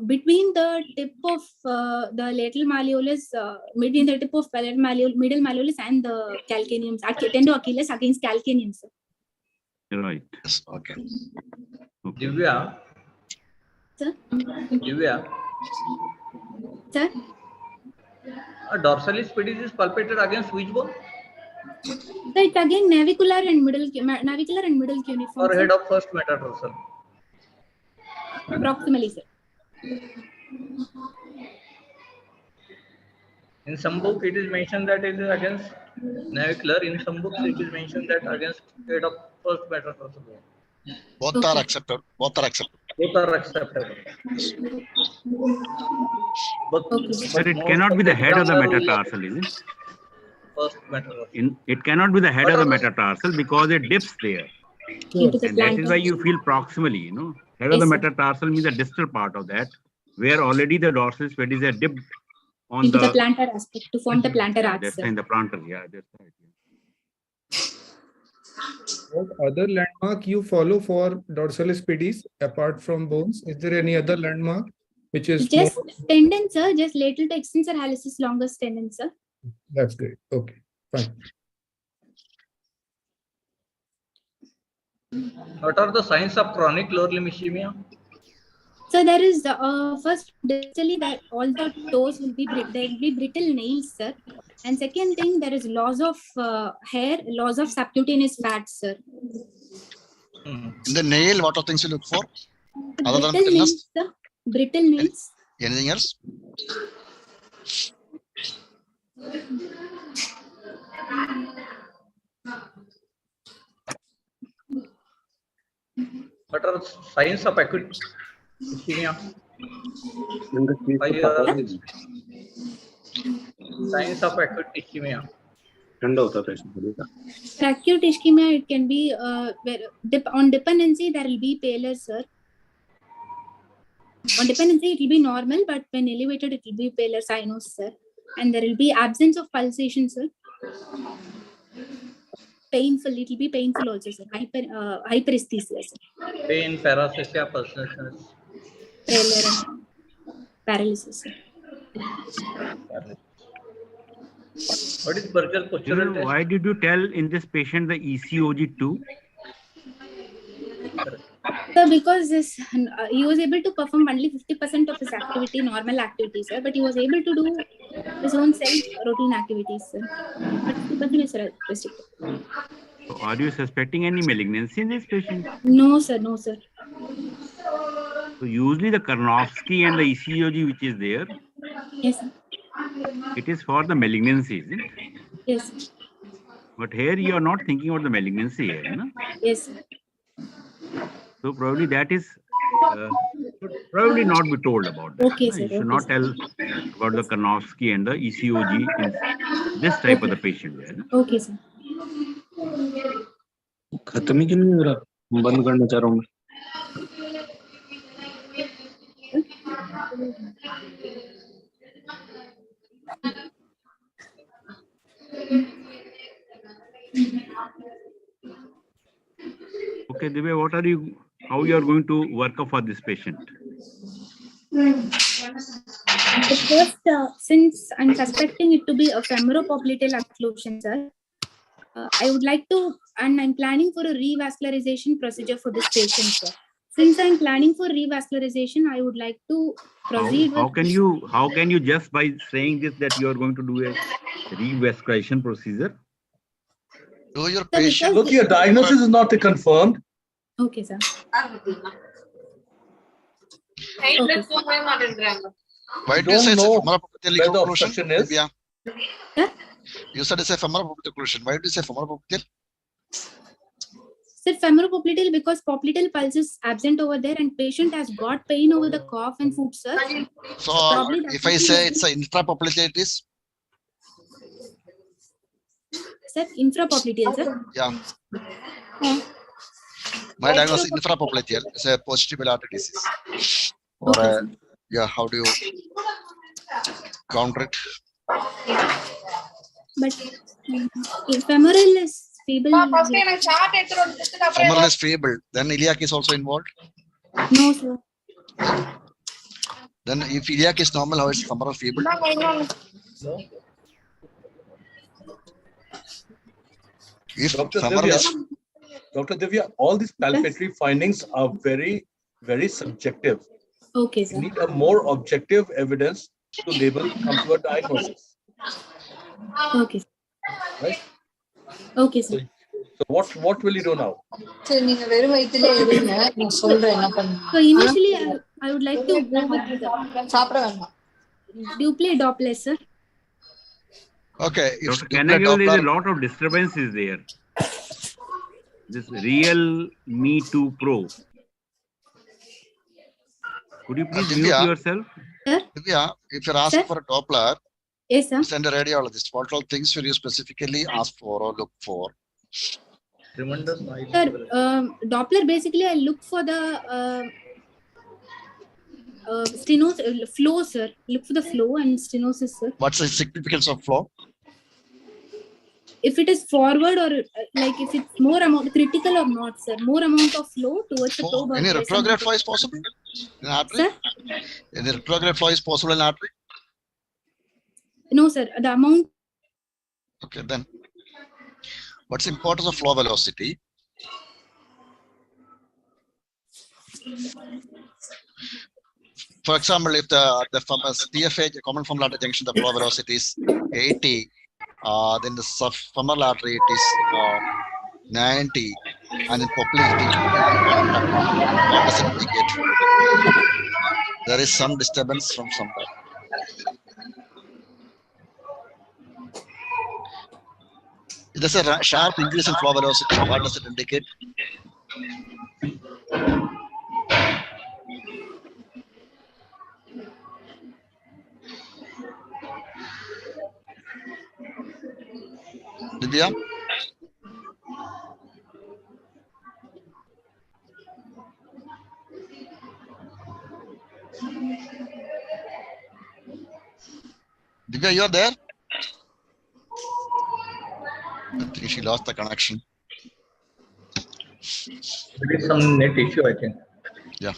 between the tip of the lateral malleolus, between the tip of middle malleolus and the calcaneum, tendo-Achilles against calcaneum, sir. Right. Yes, okay. Okay. Divya, Sir? Divya, Sir? a dorsalis pedis is palpated against which bone? So it's again navicular and middle cuneiform, Or sir. head of first metatarsal? Proximally, sir. In some book it is mentioned that it is against navicular. In some books it is mentioned that against head of first metatarsal bone. Both Okay. are accepted. Both are accepted. Both are acceptable. But, Okay. Sir, it most cannot be the head of the examiner will metatarsal, is it? first metatarsal. It cannot be the head of the metatarsal because it dips there. Into the And that is plantar. why you feel proximally, you know. Head of Yes, the sir. metatarsal means the distal part of that, where already the dorsalis pedis are dipped on Into the the plantar aspect to form the plantar arch, that's sir. in the plantar. Yeah, that's right. What other landmark you follow for dorsalis pedis apart from bones? Is there any other landmark which is Just more? tendon, sir. Just lateral to extensor hallucis longus tendon, sir. That's great. Okay, fine. What are the signs of chronic lower limb ischemia? So there is first distally that all the toes will be there will be brittle nails, sir. And second thing, there is loss of hair, loss of subcutaneous fat, sir. In the nail, what are things you look for? Other than Brittle nails, thinness? sir. Brittle nails. Anything else? What are signs of acute ischemia? Signs of acute ischemia. For acute ischemia, it can be on dependency there will be pallor, sir. On dependency it will be normal, but when elevated it will be pallor sinus, sir. And there will be absence of pulsation, sir. Painful, it will be painful also, sir. Hyperesthesia, sir. Pain, paresthesia, pulsations. Paralysis, sir. What is Peripheral postural test? Why did you tell in this patient the ECOG 2? Sir, because he was able to perform only 50% of his activity, normal activities, sir, but he was able to do his own self-routine activities, sir. But 50% is restricted. So are you suspecting any malignancy in this patient? No, sir. No, sir. So usually the Karnofsky and the ECOG which is there, Yes, sir. it is for the malignancy, isn't it? Yes, sir. But here you are not thinking about the malignancy here, no? Yes, sir. So probably that is should probably not be told about that. Okay, No? sir. You should Okay, not sir. tell about the Karnofsky and the ECOG in this type of the patient. There, no? Okay, sir. खत्म ही क्यों नहीं हो रहा? बंद करना चाह रहा हूँ मैं. Okay, Divya, how you are going to work up for this patient? First, since I'm suspecting it to be a femoral-popliteal occlusion, sir, I would like to, and I'm planning for a revascularization procedure for this patient, sir. Since I'm planning for revascularization, I would like to proceed How with. can you just by saying this that you are going to do a revascularization procedure? Do your Sir, patient. Look, your diagnosis is not confirmed. Okay, sir. Okay. Why do you say it's a know femoral popliteal where the occlusion? obstruction is. Divya? Sir? You said it's a femoral popliteal occlusion. Why do you say femoral popliteal? Sir, femoral-popliteal because popliteal pulse is absent over there and patient has got pain over the cough and foot, sir. So Probably that if I would be say the- it's a intrapopliteal, it is? Sir, infrapopliteal, sir. Yeah. My diagnosis is infrapopliteal. It's a positive artery disease. Or Okay, a, sir. yeah, how do you counter it? But femoral is feeble. Femoral is feeble. Then iliac is also involved. No, sir. Then if iliac is normal, how is femoral feeble? If Dr. femoral Divya, is Dr. Divya, all these palpatory findings are very, very subjective. Okay, We sir. need a more objective evidence to come to a diagnosis, Okay, sir. right? Okay, sir. So what will you do now? So initially, I would like to go with Duplex Doppler, sir. okay. If Dr. Doppler, Kanagal, there is a lot of disturbances there. This real Me Too Pro. Could you please mute Divya. yourself? Sir? Divya, if you're asking Sir? for a Doppler, Yes, sir. send a radiologist. What all things will you specifically ask for or look for? Tremendous noise. Sir, Doppler basically I look for the stenosis flow, sir. Look for the flow and stenosis, sir. What's the significance of flow? If it is forward or like if it's more amount critical or not, sir. More amount of flow towards the probe. Any retrograde flow is possible in artery? Sir? Any retrograde flow is possible in artery? No, sir. The amount. Okay, then. What's the importance of flow velocity? For example, if the TFA, common femoral artery junction, the flow velocity is 80, then the femoral artery it is 90, and in popliteal, what does it indicate? There is some disturbance from somewhere. There's a sharp increase in flow velocity. What does it indicate? Divya? Divya? Divya, you are there? I think she lost the connection. There is some net issue, I think. Yeah.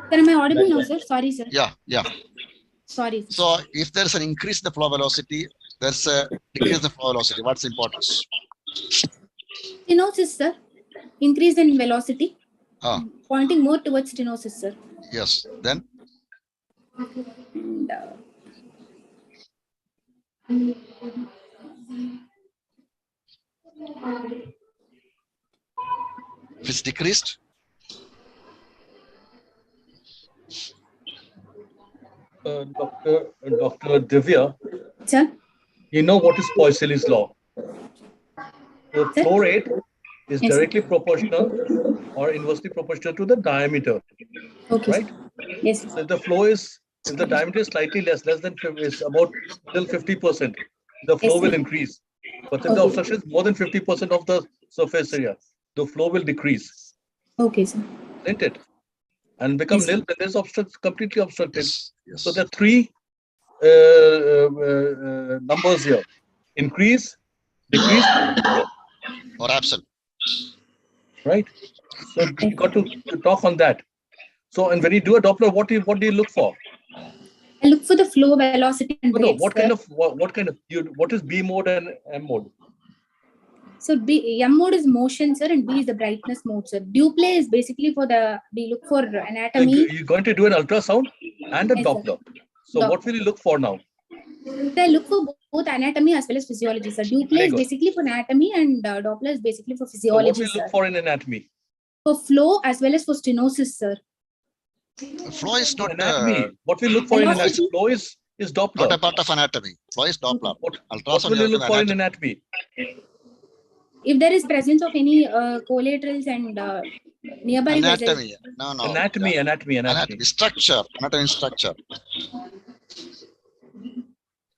Sir, am I audible now, sir? Sorry, sir. Yeah. Sorry. So if there's an increase in the flow velocity, there's a decrease in the flow velocity. What's the importance? Stenosis, sir. Increase in velocity. Pointing more towards stenosis, sir. Yes. Then? And, if it's decreased? Dr. Divya, sir? you know what is Poiseuille's law? The flow rate is Yes, directly proportional or inversely proportional to the diameter. Okay. Right? Sir. Yes. So if the flow is, if the diameter is slightly less than is about till 50%, the flow will increase. But if the obstruction is more than 50% of the surface area, the flow will decrease. Okay, sir. Isn't it? And become Yes, nil when there's completely obstructed. Yes. So there are three numbers here: increase, decrease, or absent. Right. So you got to talk on that. So, and when you do a Doppler, what do you look for? I look for the flow velocity and No, rates, what kind of what is B mode and M mode? So M mode is motion, sir, and B is the brightness mode, sir. Duplay is basically for we look for anatomy. You're going to do an ultrasound and a Doppler. So what will you look for now? I look for both anatomy as well as physiology, sir. Duplay is basically for anatomy and Doppler is basically for physiology. So what will you look for in anatomy? For flow as well as for stenosis, sir. Flow is not anatomy. What we look for in anatomy? Flow is Doppler. Not a part of anatomy. Flow is Doppler. What will you look for in anatomy? If there is presence of any collaterals and nearby anatomy. vessels. No. Anatomy. Structure. Anatomy structure.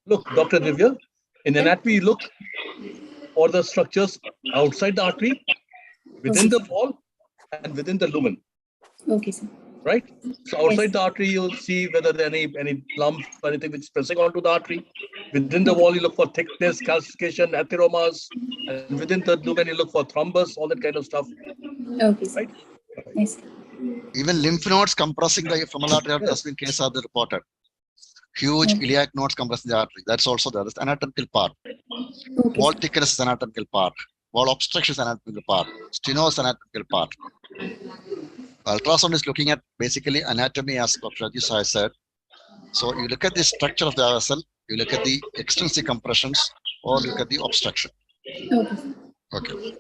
Look, Dr. Divya, in anatomy, you look for the structures outside the artery, within the wall, and within the lumen. Okay, sir. Right? So outside the artery, you'll see whether there are any lumps or anything which is pressing onto the artery. Within the wall, you look for thickness, calcification, atheromas, and within the lumen, you look for thrombus, all that kind of stuff. Okay, right? Yes. Even lymph nodes compressing the femoral artery has been case are reported. Huge iliac nodes compressing the artery. That's also there. That's anatomical part. Wall thickness is anatomical part. Wall obstruction is anatomical part. Steno is anatomical part. Ultrasound is looking at basically anatomy, as Dr. Rajesh has said. So you look at the structure of the vessel, you look at the extrinsic compressions, or look at the obstruction. Okay.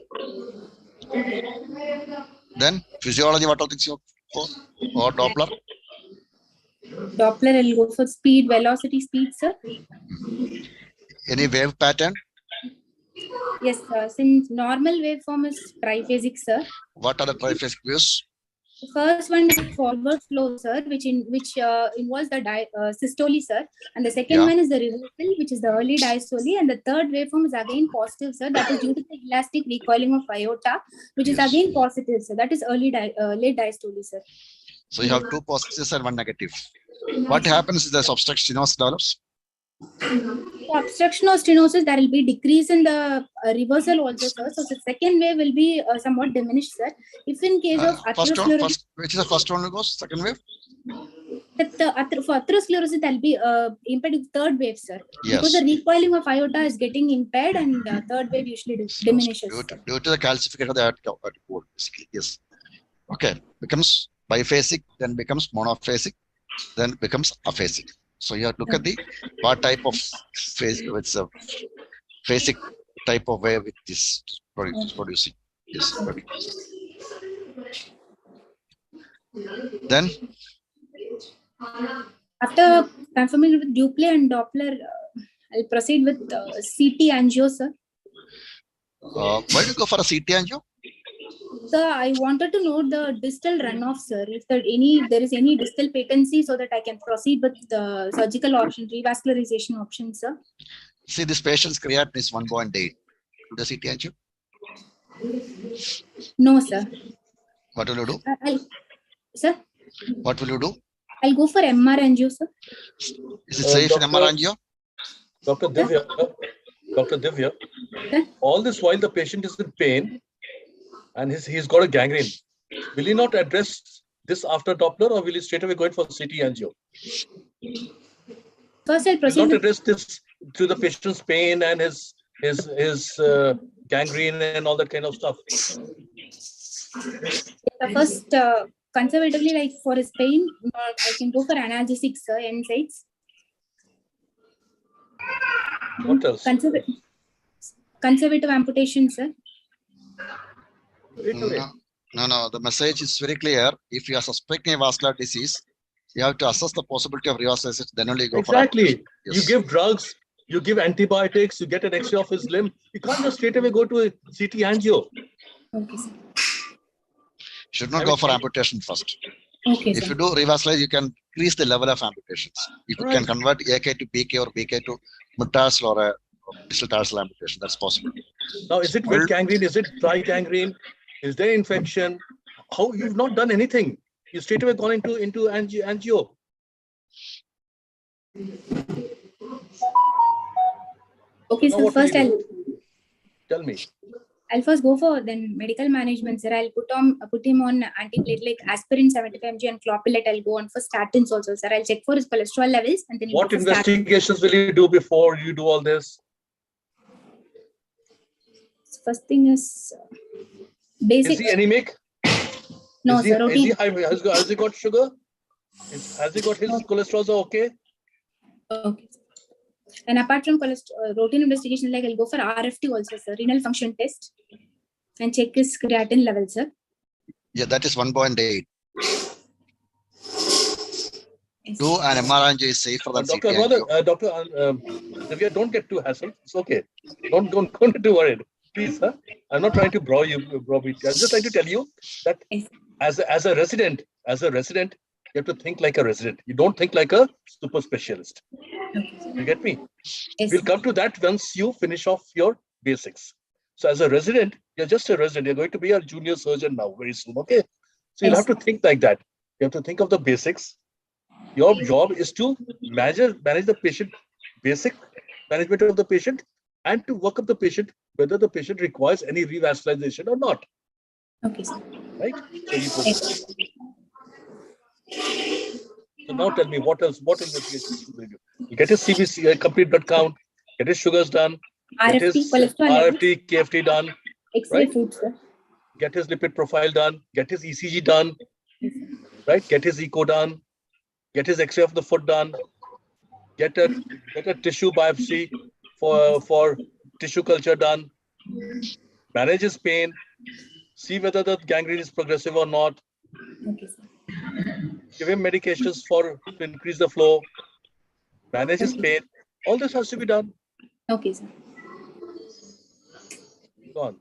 Then physiology, what all things you for? Or Doppler? Doppler will go for speed, velocity, speed, sir. Any wave pattern? Yes, sir. Since normal waveform is triphasic, sir. What are the triphasic waves? The first one is forward flow, sir, which involves the systole, sir. And the second one is the reversal, which is the early diastole. And the third waveform is again positive, sir. That is due to the elastic recoiling of iota, which is again positive, sir. That is late diastole, sir. So you have two positives and one negative. What happens if the obstruction develops? For obstruction or stenosis, there will be decrease in the reversal also, sir. So the second wave will be somewhat diminished, sir. If in case of atherosclerosis, which is the first one will go? Second wave? For atherosclerosis, there will be impaired third wave, sir. Yes. Because the recoiling of iota is getting impaired, and third wave usually diminishes. Due to the calcification of the artery, basically, yes. Okay, becomes biphasic, then becomes monophasic, then becomes aphasic. So you have to look at the what type of phase, it's a phasic type of wave it is producing. Yes. Okay. Then after confirming with Duplay and Doppler, I'll proceed with CT angio, sir. Why do you go for a CT angio? Sir, I wanted to know the distal runoff, sir. If there is any distal patency, so that I can proceed with the surgical option, revascularization option, sir. See, this patient's creatinine is 1.8. Do the CT angio? No, sir. What will you do? Sir, What will you do? I'll go for MR angio, sir. Is it safe in Doctor- MR angio? Dr. Divya, Sir? all this while the patient is in pain and he's got a gangrene, will he not address this after Doppler, or will he straight away go in for CT angio? First, I'll Will proceed not with address this to the patient's pain and his gangrene and all that kind of stuff. the first, conservatively, like for his pain, I can go for analgesics, sir, NSAIDs. What else? Conservative amputation, sir. Wait a minute. No. The message is very clear. If you are suspecting a vascular disease, you have to assess the possibility of revascularization. Then only go for Exactly. amputation. You Yes. give drugs, you give antibiotics, you get an X-ray of his limb. You can't just straight away go to a CT angio. Okay, sir. Should not go for amputation first. Okay, If sir. you do revascularize, you can increase the level of amputations. If you can Right. convert AK to BK or BK to mid-tarsal or a distal tarsal amputation, that's possible. Now, is it wet gangrene? Is it dry gangrene? Is there infection? How you've not done anything? You straight away gone into angio. Okay, Now sir. what will First, you do? Tell me. I'll first go for then medical management, sir. I'll put him on antiplatelet like aspirin 75 mg and clopidogrel. I'll go on for statins also, sir. I'll check for his cholesterol levels and then What go for statins. investigations will you do before you do all this? First thing is basic. Is he anemic? No, is he, sir. Routine. has he got sugar? Has he got his cholesterol okay? Okay. And apart from routine investigation, like I'll go for RFT also, sir. Renal function test and check his creatinine level, sir. Yeah, that is 1.8. Yes. Do an MR angio is safer than CT Doctor, angio. Divya, don't get too hassled. It's okay. Don't get too worried. Please, sir. I'm not trying to browbeat. I'm just trying to tell you that Yes. as a resident, you have to think like a resident. You don't think like a super specialist. You get me? Yes. We'll come to that once you finish off your basics. So as a resident, you're just a resident. You're going to be a junior surgeon now very soon. Okay. So you'll Yes. have to think like that. You have to think of the basics. Your job is to manage the patient, basic management of the patient, and to work up the patient, whether the patient requires any revascularization or not. Okay, sir. Right? So you focus. Yes. So now tell me what else? What investigations will you do? You get his CBC, complete blood count, get his sugars done, get RFT, his cholesterol levels, RFT, KFT done, X-ray right? food, sir. get his lipid profile done, get his ECG done, Yes, sir. right? Get his echo done, get his X-ray of the foot done, get a tissue biopsy for tissue culture done, manage his pain, see whether the gangrene is progressive or not, Okay, sir. give him medications to increase the flow, manage his pain. All this has to be done. Okay, sir. Go on.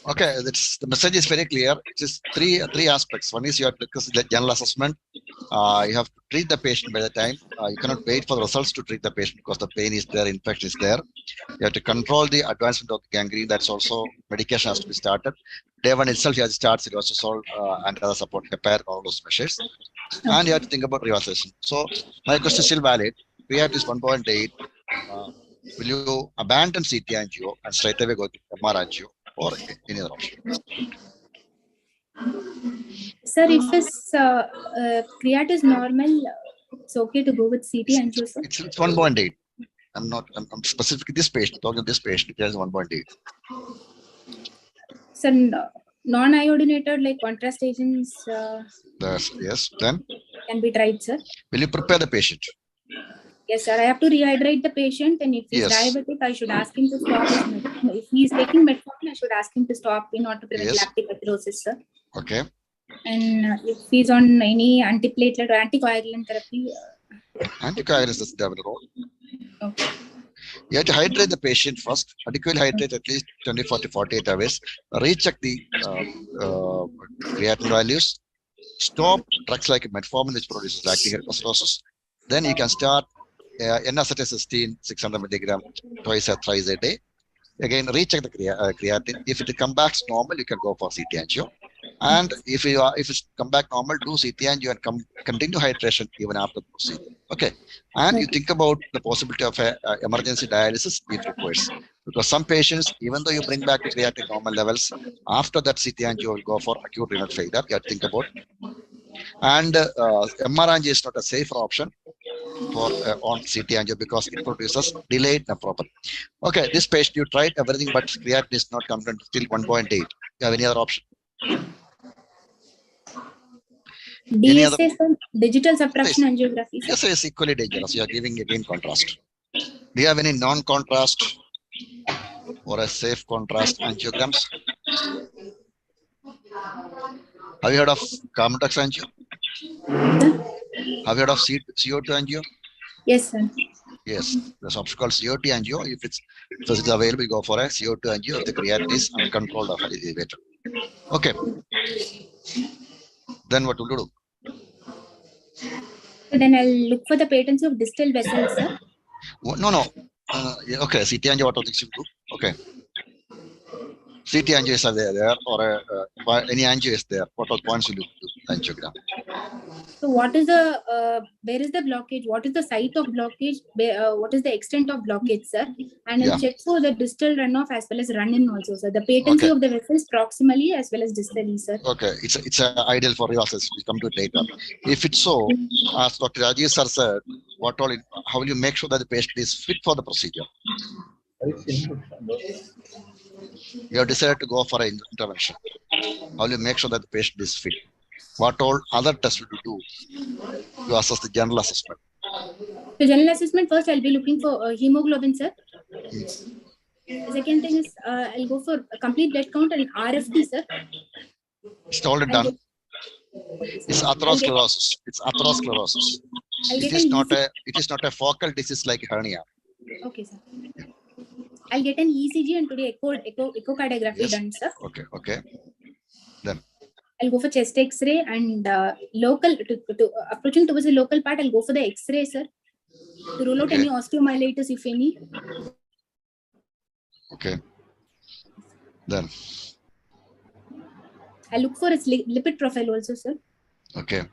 Okay, that's the message is very clear. It is three aspects. One is you have to discuss the general assessment. You have to treat the patient by the time. You cannot wait for the results to treat the patient because the pain is there, infection is there. You have to control the advancement of the gangrene. That's also medication has to be started. Day one itself, you have to start silososol and other support, repair all those measures. And you have to think about revascularization. So my question is still valid. Creat is 1.8. Will you abandon CT angio and straight away go to MR angio or any other option? Sir, if his creat is normal, it's okay to go with CT angio, sir. It's 1.8. I'm specifically this patient, talking this patient, it has 1.8. Sir, non-iodinated like contrast agents Yes, then can be tried, sir. will you prepare the patient? Yes, sir. I have to rehydrate the patient, and if he's Yes. diabetic, I should ask him to stop his medicine. If he's taking metformin, I should ask him to stop in order to prevent Yes. lactic acidosis, sir. Okay. And if he's on any antiplatelet or anticoagulant therapy, Anticoagulants doesn't have a role. okay. You have to hydrate the patient first, adequately hydrate at least 24 to 48 hours, recheck the creatinine values, stop drugs like metformin, which produces lactic acidosis. Then you can start N-acetylcysteine 600 milligram twice or thrice a day. Again, recheck the creatinine. If it comes back normal, you can go for CT angio. And if it's come back normal, do CT angio and continue hydration even after the procedure. Okay. And you think about the possibility of a emergency dialysis if requires. Because some patients, even though you bring back to creatinine normal levels, after that CT angio will go for acute renal failure. You have to think about. And MR angio is not a safer option for on CT angio because it produces delayed nephropathy. Okay, this patient you tried everything, but creatinine is not coming till 1.8. You have any other option? Any other? DSA, sir, digital subtraction Yes. angiography. Sir. Yes, it's equally dangerous. You are giving again contrast. Do you have any non-contrast or a safe contrast angiograms? Have you heard of carbon dioxide angio? Have you heard of CO2 angio? Yes, sir. Yes, there's an option called COT angio. If it's available, you go for a CO2 angio if the creatinine is uncontrolled or elevated. Okay. Then what will you do? So then I'll look for the patency of distal vessels, sir. No. Okay, CT angio, what are things you do? Okay. CT angio is there or any angio is there. What are points will you do? Angiogram. So what is the, where is the blockage? What is the site of blockage? What is the extent of blockage, sir? And I'll check for the distal runoff as well as run-in also, sir. The patency of the vessels proximally as well as distally, sir. Okay, it's ideal for resources. We come to it later. If it's so, as Dr. Rajesh sir said, how will you make sure that the patient is fit for the procedure? You have decided to go for an intervention. How will you make sure that the patient is fit? What all other tests will you do to assess the general assessment? The general assessment, first I'll be looking for hemoglobin, sir. The second thing is I'll go for a complete blood count and RFT, sir. It's already done. It's atherosclerosis. It's atherosclerosis. It is not a focal disease like hernia. Okay, sir. I'll get an ECG and today echocardiography done, sir. Okay. Then I'll go for chest X-ray and local approaching towards the local part. I'll go for the X-ray, sir, to rule out any osteomyelitis, if any. Okay. Then I look for its lipid profile also, sir. Okay.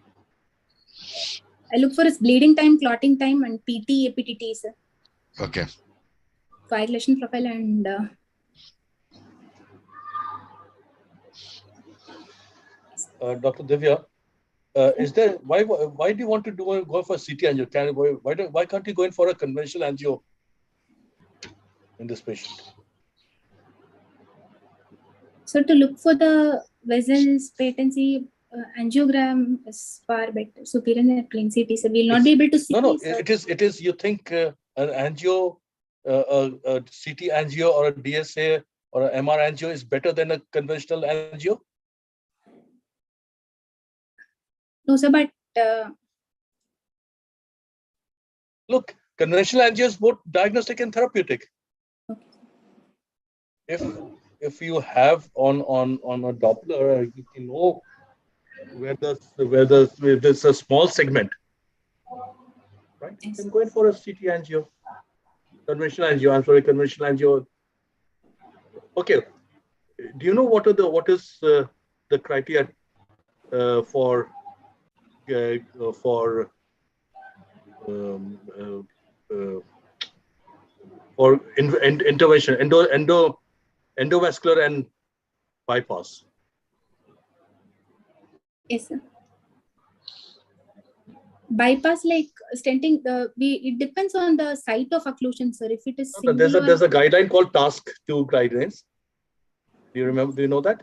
I look for its bleeding time, clotting time, and PT, APTT, sir. Okay. Coagulation profile and Dr. Divya, is there why do you want to go for CT angio? Why can't you go in for a conventional angio in this patient? So to look for the vessels patency, angiogram is far better, superior than plain CT. So we'll not be able to see. No, it is. You think an angio, a CT angio or a DSA or an MR angio is better than a conventional angio? No, sir, but look, conventional angio is both diagnostic and therapeutic. Okay. If you have on a Doppler, you can know where there's a small segment, right? You can go in for a CT angio, conventional angio. I'm sorry, conventional angio. Okay. Do you know what is the criteria for intervention, endovascular and bypass? Yes, sir. Bypass, like stenting, it depends on the site of occlusion, sir. If it is there's a guideline called Task 2 guidelines. Do you remember? Do you know that?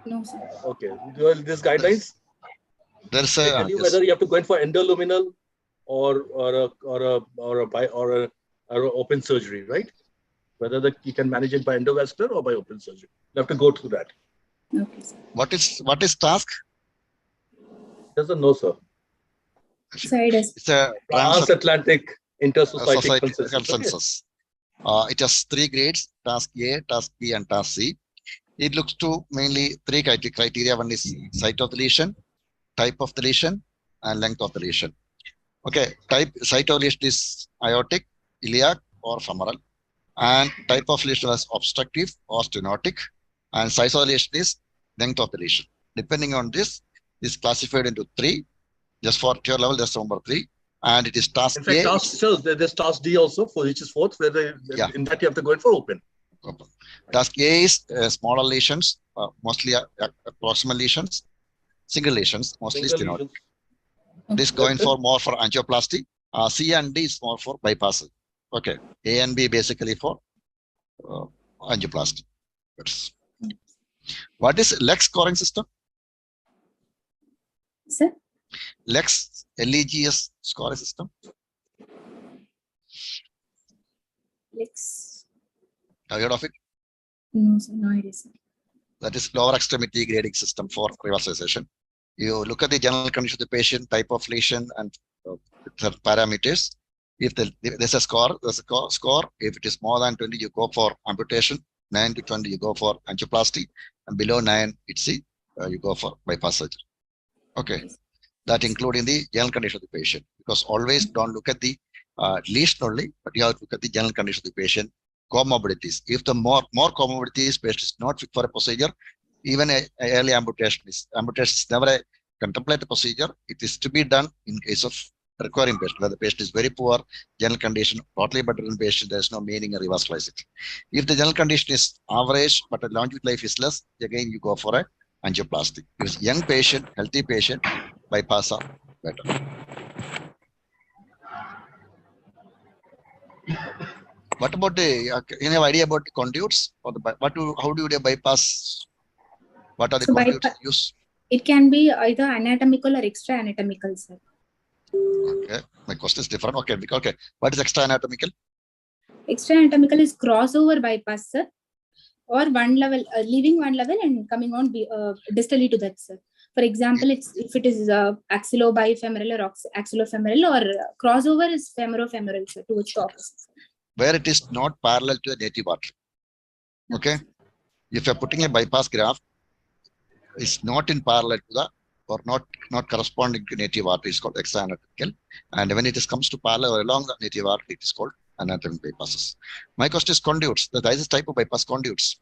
No, sir. Okay. These guidelines. There's they tell you whether you have to go in for endoluminal or open surgery, right? Whether you can manage it by endovascular or by open surgery. You have to go through that. Okay, sir. What is task? Doesn't know, sir. It's a transatlantic intersociety consensus. Okay. It has 3 grades: task A, task B, and task C. It looks to mainly 3 criteria. One is site of the lesion, type of the lesion, and length of the lesion. Okay, site of lesion is aortic, iliac, or femoral, and type of lesion is obstructive or stenotic, and size of lesion is length of the lesion. Depending on this, is classified into 3. Just for your level, that's number 3. And it is task In fact, A. There's task D also, for which is 4th, where in that you have to go in for open. Task A is smaller lesions, mostly proximal lesions, single lesions, mostly stenotic. This going for more for angioplasty. C and D is more for bypass. Okay. A and B basically for angioplasty. What is LEX scoring system? Sir? LEX, LEGS scoring system. Lex. Have you heard of it? No, sir. No idea, sir. That is lower extremity grading system for revascularization. You look at the general condition of the patient, type of lesion, and the parameters. If there's a score, If it is more than 20, you go for amputation. 9 to 20, you go for angioplasty. And below 9, you go for bypass surgery. Okay. That including the general condition of the patient. Because always don't look at the lesion only, but you have to look at the general condition of the patient. Comorbidities. If the more comorbidities, patient is not fit for a procedure, even a early amputation is never a contemplated procedure. It is to be done in case of requiring patient, where the patient is very poor, general condition, totally bedridden patient, there is no meaning in revascularizing it. If the general condition is average, but the longevity life is less, again you go for a angioplasty. If young patient, healthy patient, bypass are better. What about the, you have idea about the conduits? Or how do you bypass? What are the conduits used? It can be either anatomical or extra anatomical, sir. Okay, my question is different. Okay. What is extra anatomical? Extra anatomical is crossover bypass, sir, or one level, leaving one level and coming on distally to that, sir. For example, if it is axillobifemoral or axillofemoral, or crossover is femorophemoral, sir, to which opposite. Where it is not parallel to the native artery. Okay. If you're putting a bypass graft, it's not in parallel to the or not corresponding to native artery, is called extra anatomical. And when it comes to parallel or along the native artery, it is called anatomical bypasses. My question is conduits. There is a type of bypass conduits.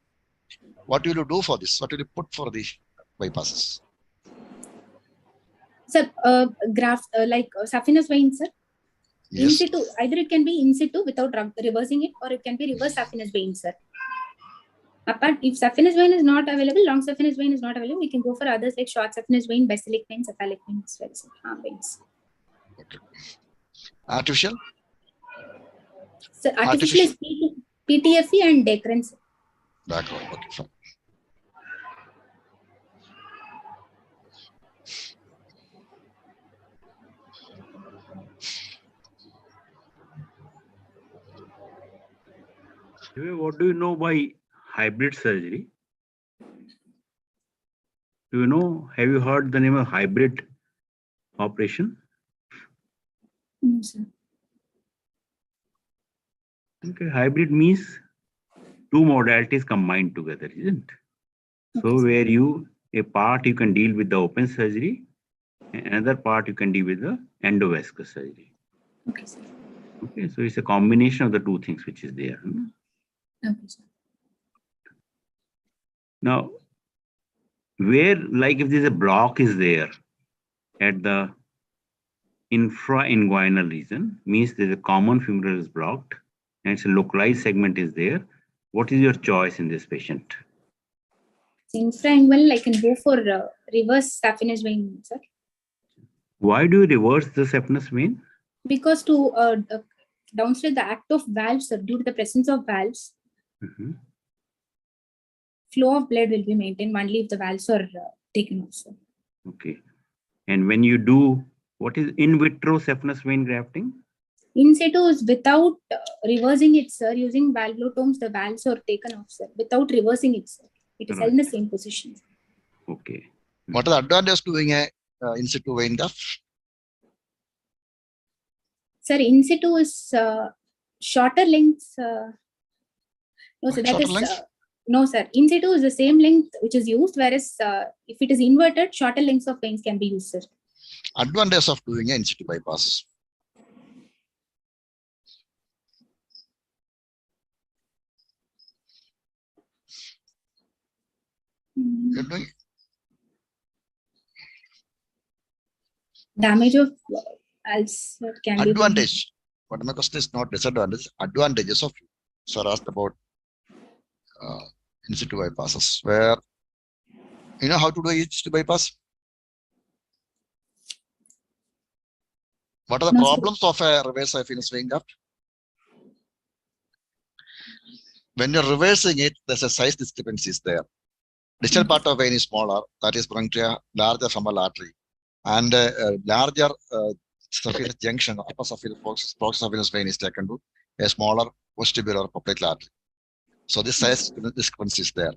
What will you do for this? What will you put for the bypasses? Sir, graft like saphenous vein, sir. Yes. In situ, either it can be in situ without reversing it, or it can be reverse saphenous vein, sir. Apart, if saphenous vein is not available, long saphenous vein is not available, we can go for others like short saphenous vein, basilic vein, cephalic vein, as well, sir. Veins. Okay. Artificial? So artificial is PTFE and Dacron, sir. Background. Okay, fine. What do you know by hybrid surgery? Do you know, have you heard the name of hybrid operation? No, sir. Okay, hybrid means two modalities combined together, isn't it? So where a part you can deal with the open surgery, and another part you can deal with the endovascular surgery. Okay, sir. Okay, so it's a combination of the two things which is there. Okay, sir. Now, where, like if there's a block is there at the infrainguinal region, means there's a common femoral is blocked and it's a localized segment is there. What is your choice in this patient? Infrainguinal, I can go for reverse saphenous vein, sir. Why do you reverse the saphenous vein? Because to downstream the act of valves, sir, due to the presence of valves, flow of blood will be maintained only if the valves are taken off, sir. Okay. And when you do, what is in vitro saphenous vein grafting? In situ is without reversing it, sir. Using valvulotomes, the valves are taken off, sir, without reversing it, sir. It is held in the same position. Okay. What are the advantages to doing a in situ vein graft? Sir, in situ is shorter lengths. No, sir, that is no, sir. In situ is the same length which is used, whereas if it is inverted, shorter lengths of veins can be used, sir. Advantages of doing an in situ bypass. You're doing Damage of ulcer can be Advantage. But my question is not disadvantage. Advantages of. Sir asked about in situ bypasses, where you know how to do in situ bypass. What are the No, sir. problems of a reverse venous vein graft? When you're reversing it, there's a size discrepancies there. Distal part of vein is smaller, that is belonging to a larger femoral artery, and larger surface junction, upper surface venous vein is taken to a smaller vestibular popliteal artery. So this size discrepancy is there.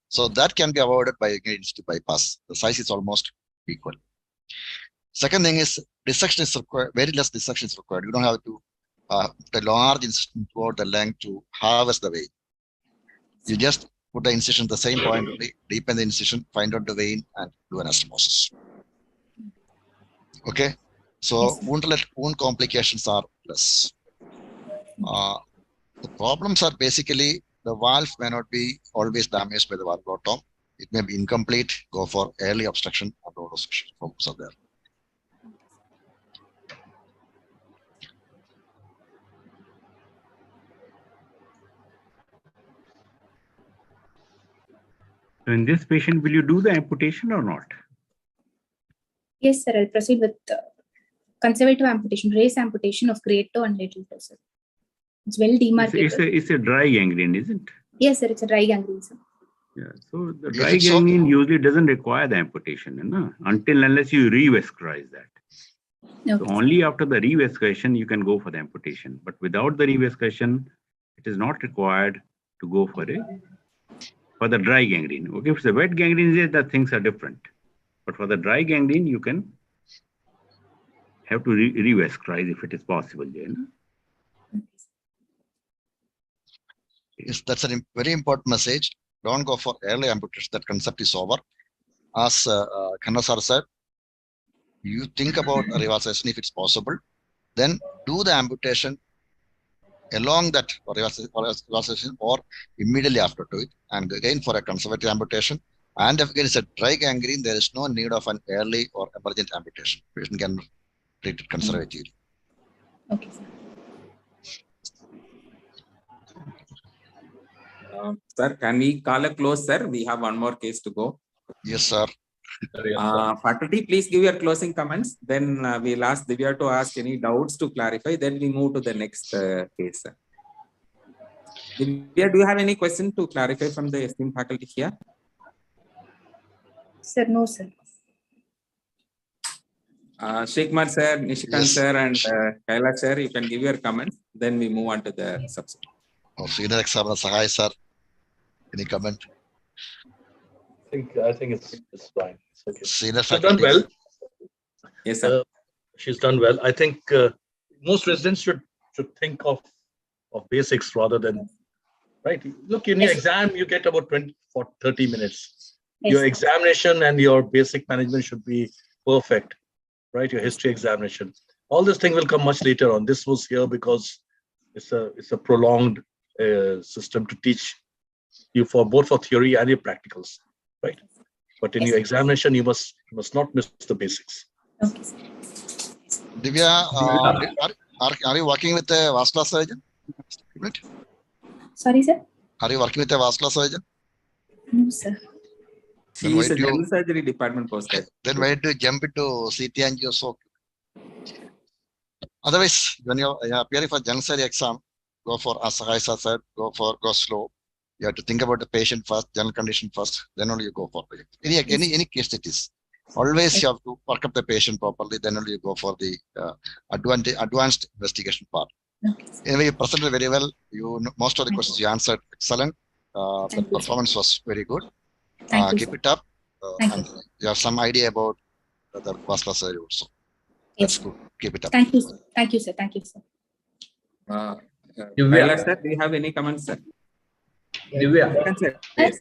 So that can be avoided by against bypass. The size is almost equal. Second thing is dissection is required. Very less dissection is required. You don't have to the large incision toward the length to harvest the vein. You just put the incision at the same point, deepen the incision, find out the vein, and do anastomosis. Okay, so Yes, wound complications are less. The problems are basically the valve may not be always damaged by the valvulotomy. It may be incomplete. Go for early obstruction and all those problems are there. So in this patient, will you do the amputation or not? Yes, sir. I'll proceed with conservative amputation, race amputation of great toe and little toe, sir. It's well demarcated. It's a dry gangrene, isn't it? Yes, sir. It's a dry gangrene, sir. Yeah. So the dry gangrene usually doesn't require the amputation, until unless you revascularize that. Okay. So only after the revascularization you can go for the amputation. But without the revascularization, it is not required to go for the dry gangrene. Okay, if it's a wet gangrene, the things are different. But for the dry gangrene, you can have to revascularize if it is possible. Yes, that's a very important message. Don't go for early amputation. That concept is over. As Khanna sir said, you think about revascularization if it's possible, then do the amputation along that revascularization or immediately after to it, and again for a conservative amputation. And if it is a dry gangrene, there is no need of an early or emergent amputation. Patient can treat it conservatively. Okay, sir. Sir, can we call a close, sir? We have one more case to go. Yes, sir. Faculty, please give your closing comments. Then we'll ask Divya to ask any doubts to clarify. Then we move to the next case, sir. Divya, do you have any question to clarify from the esteemed faculty here? Sir, no, sir. Shikmar sir, Nishikant sir, and Kailash sir, you can give your comments. Then we move on to the subject. Senior examiner Sahai sir, any comment? I think it's fine. It's okay. Senior She's done well. Yes, sir. She's done well. I think most residents should think of basics rather than right. Look, in your exam, you get about 20 or 30 minutes. Yes, Your sir. examination and your basic management should be perfect, right? Your history examination. All this thing will come much later on. This was here because it's a prolonged system to teach you for both for theory and your practicals, right? But in your examination, you must not miss the basics. Okay, sir. Divya, are you working with a vascular surgeon? Sorry, sir. Are you working with a vascular surgeon? No, sir. She is a general surgery department postgrad. Then why do you jump into CT angio so? Otherwise, when you're appearing for general surgery exam, go for, as Sahai said, go slow. You have to think about the patient first, general condition first, then only you go for it. Any case it is. Always you have to work up the patient properly, then only you go for the advanced investigation part. Okay, sir. Anyway, you presented very well. Most of the questions you answered excellent. The performance was very good. Thank you, Keep sir. it up. Thank And you. you have some idea about the vascular surgery also. Yes, That's good. Keep it up. Thank you, sir. Thank you, sir. Thank you, sir. Kailash sir, do you have any comments, sir? Divya. Yes.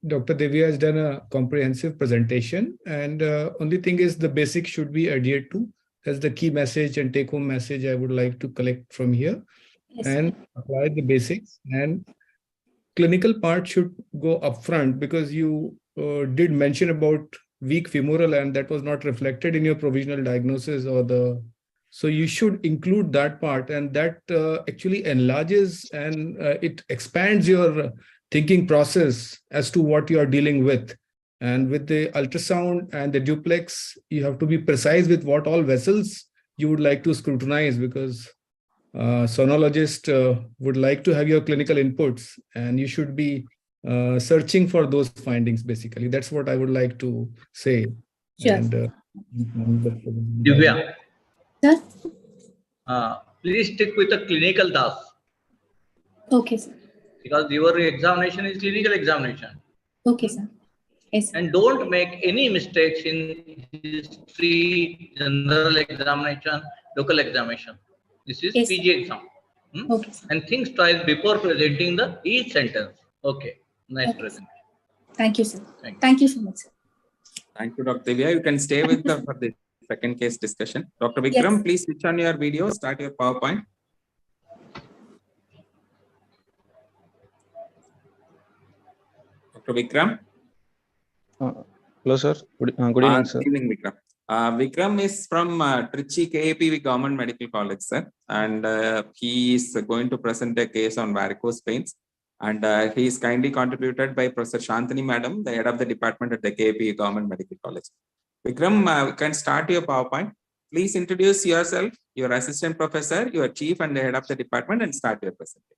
Dr. Divya has done a comprehensive presentation, and only thing is the basics should be adhered to. That's the key message and take-home message I would like to collect from here, Yes, and apply the basics. And clinical part should go upfront because you did mention about weak femoral, and that was not reflected in your provisional diagnosis or the. So you should include that part, and that actually enlarges and it expands your thinking process as to what you are dealing with. And with the ultrasound and the duplex, you have to be precise with what all vessels you would like to scrutinize, because sonologist would like to have your clinical inputs, and you should be searching for those findings. Basically, that's what I would like to say. Sure. And Divya, Sir? please stick with the clinical task, Okay, sir. because your examination is clinical examination. Okay, sir. Yes, sir. And don't make any mistakes in history, general examination, local examination. This is Yes, PG exam. Okay, sir. And think twice before presenting the each sentence. Okay, nice Okay, presentation. Thank you, sir. Thank you. Thank you so much, sir. Thank you, Dr. Divya. You can stay with the, for the second case discussion. Dr. Vikram, Yes. please switch on your video, start your PowerPoint. Dr. Vikram. Hello, sir. Good evening, sir. Good evening, Vikram. Vikram is from Trichy KAPV Government Medical College, sir, and he is going to present a case on varicose veins. And he is kindly contributed by Professor Shantini Madam, the head of the department at the KAPV Government Medical College. Vikram, you can start your PowerPoint. Please introduce yourself, your assistant professor, your chief and the head of the department, and start your presentation.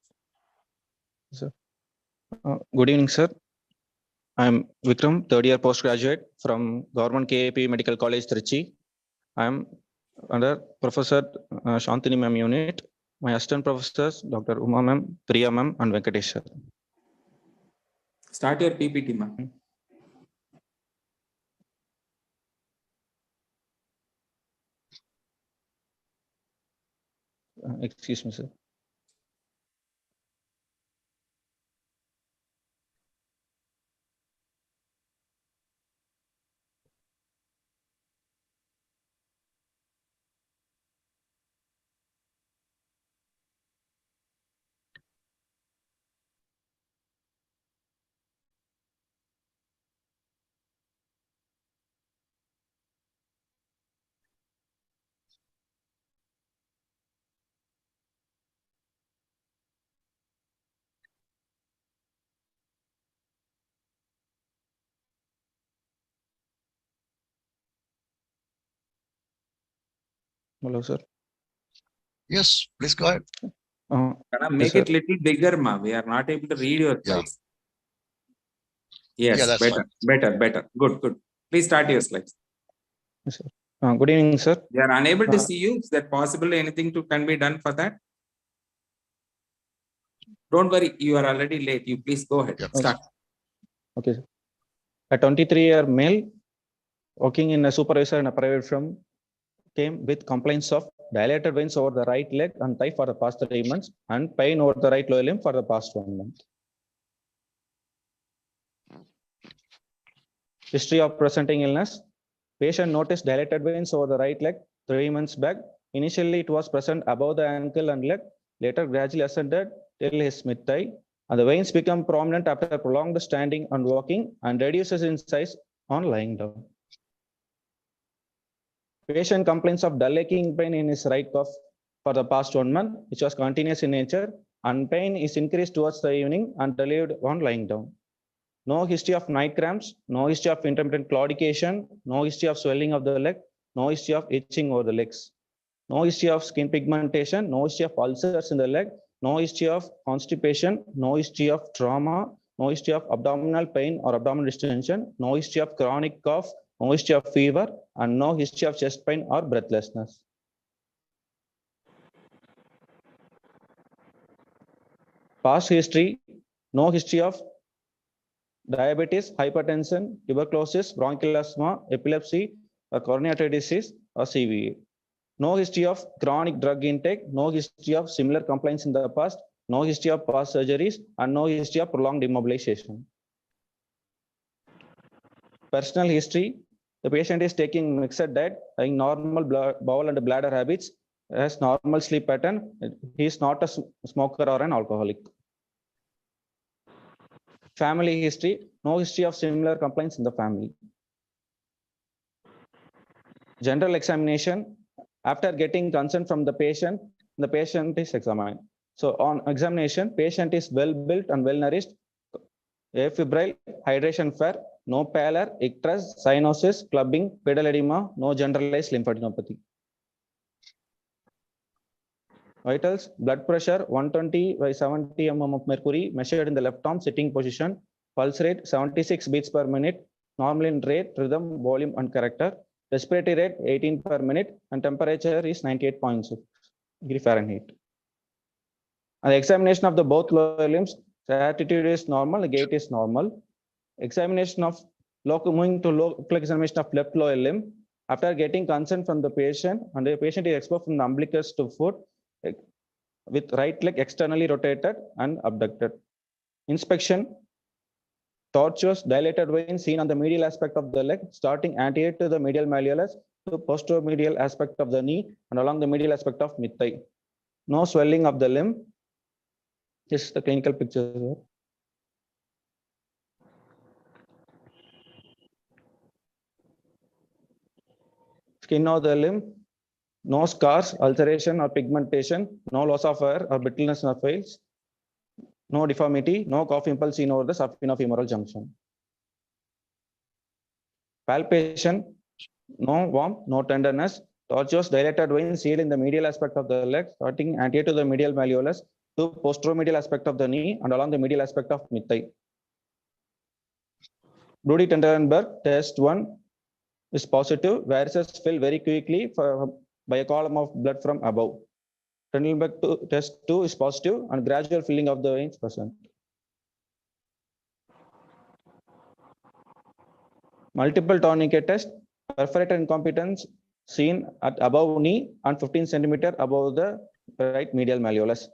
Sir. Good evening, sir. I'm Vikram, third year postgraduate from Government KAP Medical College, Trichy. I'm under Professor Shantini Ma'am unit. My assistant professors, Dr. Uma Ma'am, Priya Ma'am, and Venkatesh sir. Start your PPT, ma'am. Excuse me, sir. Hello, sir. Yes, please go ahead. Make it little bigger, ma. We are not able to read your slides. Yes, that's better. Good. Please start your slides. Yes, sir. Good evening, sir. We are unable to see you. Is that possible? Anything can be done for that? Don't worry, you are already late. You please go ahead. Start. Okay, sir. A 23-year male working in a supervisor in a private firm came with complaints of dilated veins over the right leg and thigh for the past 3 months and pain over the right lower limb for the past 1 month. History of presenting illness. Patient noticed dilated veins over the right leg 3 months back. Initially, it was present above the ankle and leg. Later, gradually ascended till his mid thigh. And the veins become prominent after prolonged standing and walking and reduces in size on lying down. Patient complains of dull aching pain in his right cuff for the past 1 month, which was continuous in nature, and pain is increased towards the evening and relieved on lying down. No history of night cramps, no history of intermittent claudication, no history of swelling of the leg, no history of itching over the legs, no history of skin pigmentation, no history of ulcers in the leg, no history of constipation, no history of trauma, no history of abdominal pain or abdominal distension, no history of chronic cough, no history of fever, and no history of chest pain or breathlessness. Past history, no history of diabetes, hypertension, tuberculosis, bronchial asthma, epilepsy, or coronary artery disease, or CVA. No history of chronic drug intake, no history of similar complaints in the past, no history of past surgeries, and no history of prolonged immobilization. Personal history, the patient is taking mixed diet, having normal bowel and bladder habits, has normal sleep pattern. He is not a smoker or an alcoholic. Family history, no history of similar complaints in the family. General examination, after getting consent from the patient is examined. So on examination, patient is well built and well nourished, afebrile, hydration fair, no pallor, icterus, cyanosis, clubbing, pedal edema, no generalized lymphadenopathy. Vitals, blood pressure 120 by 70 mm of mercury measured in the left arm sitting position, pulse rate 76 beats per minute, normal in rate, rhythm, volume and character, respiratory rate 18 per minute, and temperature is 98.6 degree Fahrenheit. And the examination of the both lower limbs, the attitude is normal, the gait is normal. Examination of moving to local examination of left lower limb, after getting consent from the patient, and the patient is exposed from the umbilicus to foot with right leg externally rotated and abducted. Inspection, tortuous dilated vein seen on the medial aspect of the leg, starting anterior to the medial malleolus to posterior medial aspect of the knee and along the medial aspect of mid-thigh. No swelling of the limb. This is the clinical picture here. Skin of the limb, no scars, ulceration or pigmentation, no loss of hair or brittleness of nails, no deformity, no cough impulse seen over the subpinofemoral junction. Palpation, no warmth, no tenderness, tortuous dilated vein seen in the medial aspect of the leg, starting anterior to the medial malleolus to posteromedial aspect of the knee and along the medial aspect of mid-thigh. Brody Tenderenberg, test 1 is positive. Varices fill very quickly by a column of blood from above. Tenderenberg test 2 is positive and gradual filling of the veins present. Multiple tourniquet test, perforated incompetence seen at above knee and 15 centimeter above the right medial malleolus.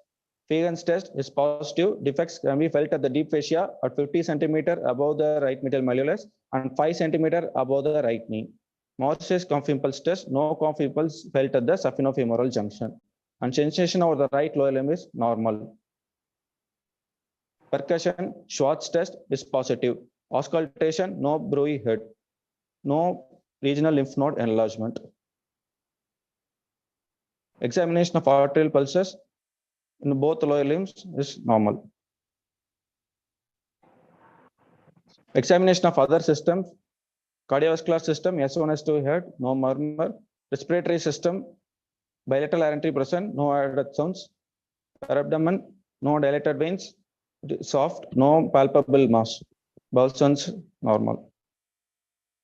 Fegan's test is positive. Defects can be felt at the deep fascia at 50 centimeter above the right medial malleolus and 5 centimeter above the right knee. Morse's cough impulse test, no cough impulse felt at the subpinofemoral junction. And sensation over the right lower limb is normal. Percussion, Schwartz test is positive. Auscultation, no Breuil head. No regional lymph node enlargement. Examination of arterial pulses in both lower limbs is normal. Examination of other systems, cardiovascular system, S1, S2 head, no murmur. Respiratory system, bilateral entry present, no added sounds. Abdomen, no dilated veins, soft, no palpable mass. Bowel sounds normal.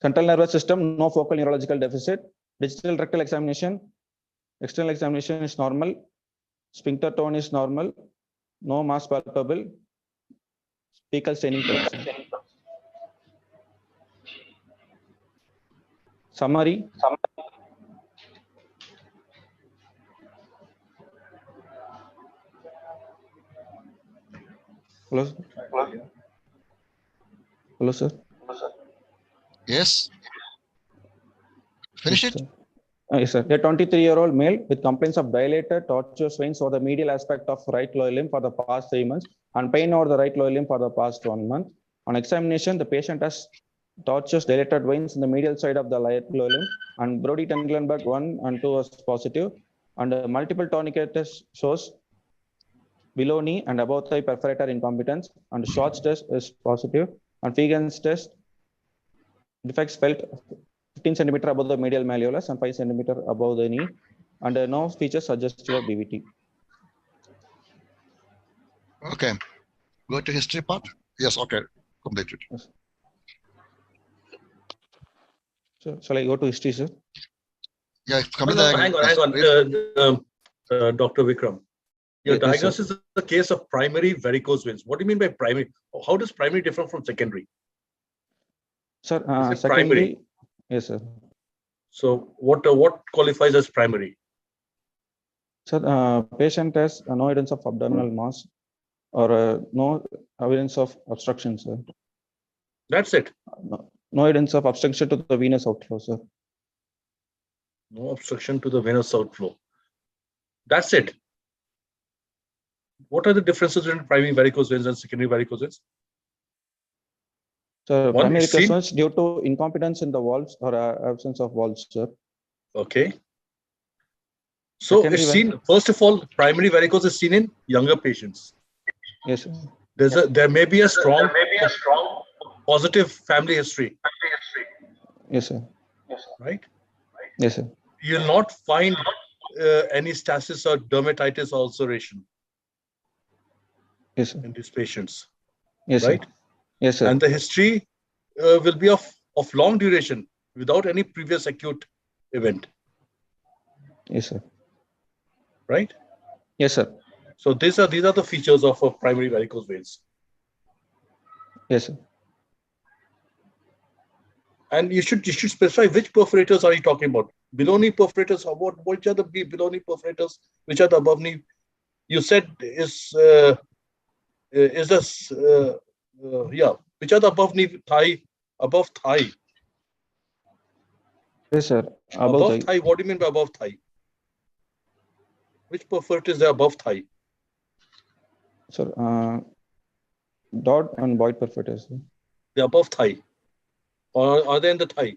Central nervous system, no focal neurological deficit. Digital rectal examination, external examination is normal. Sphincter tone is normal. No mass palpable. Fecal staining present. Summary. Hello. Hello, sir. Yes. Finish it. Yes, sir. A 23-year-old male with complaints of dilated tortuous veins over the medial aspect of right lower limb for the past 3 months and pain over the right lower limb for the past 1 month. On examination, the patient has tortuous dilated veins in the medial side of the right lower limb, and Brody Tenderenberg 1 and 2 was positive, and multiple tourniquet test shows below knee and above thigh perforator incompetence, and Schwartz test is positive, and Fegan's test defects felt 15 centimeter above the medial malleolus and 5 centimeter above the knee, and no features suggestive of BVT. Okay. Go to history part. Yes. Okay. Completed. Yes. So, shall I go to history, sir? Yeah. Hang on. Dr. Vikram, your Yes, diagnosis is a case of primary varicose veins. What do you mean by primary? How does primary differ from secondary? Sir, Is it secondary, primary? yes, sir. So what qualifies as primary? Sir, patient has no evidence of abdominal mass or no evidence of obstruction, sir. That's it. No evidence of obstruction to the venous outflow, sir. No obstruction to the venous outflow. That's it. What are the differences between primary varicose veins and secondary varicose veins? So One primary is seen- varicose veins due to incompetence in the valves or absence of valves, sir. Okay. So Secondary it's seen, first of all, primary varicose is seen in younger patients. Yes, sir. There may be a strong positive family history, Yes, sir. right? Yes, sir. You'll not find any stasis or dermatitis or ulceration Yes, sir. in these patients, Yes, right? sir. Yes, sir. And the history will be of long duration without any previous acute event, Yes, sir. right? Yes, sir. So these are the features of a primary varicose veins. Yes, sir. And you should specify which perforators are you talking about. Below knee perforators, which are the below knee perforators? Which are the above knee? You said is this yeah? Which are the above knee above thigh? Yes, sir. Above thigh. What do you mean by above thigh? Which perforators are above thigh? Sir, dot and void perforators. They're above thigh, or are they in the thigh?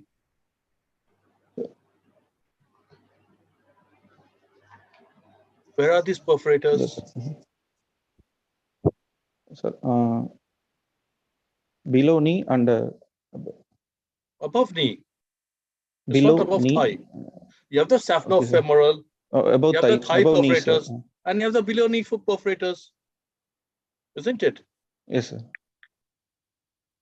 Where are these perforators? Yes, sir. Below knee and above knee. It's below not above knee. thigh. You have the saphenofemoral, above you have thigh, the thigh above perforators, knee, and you have the below knee perforators, isn't it? Yes, sir.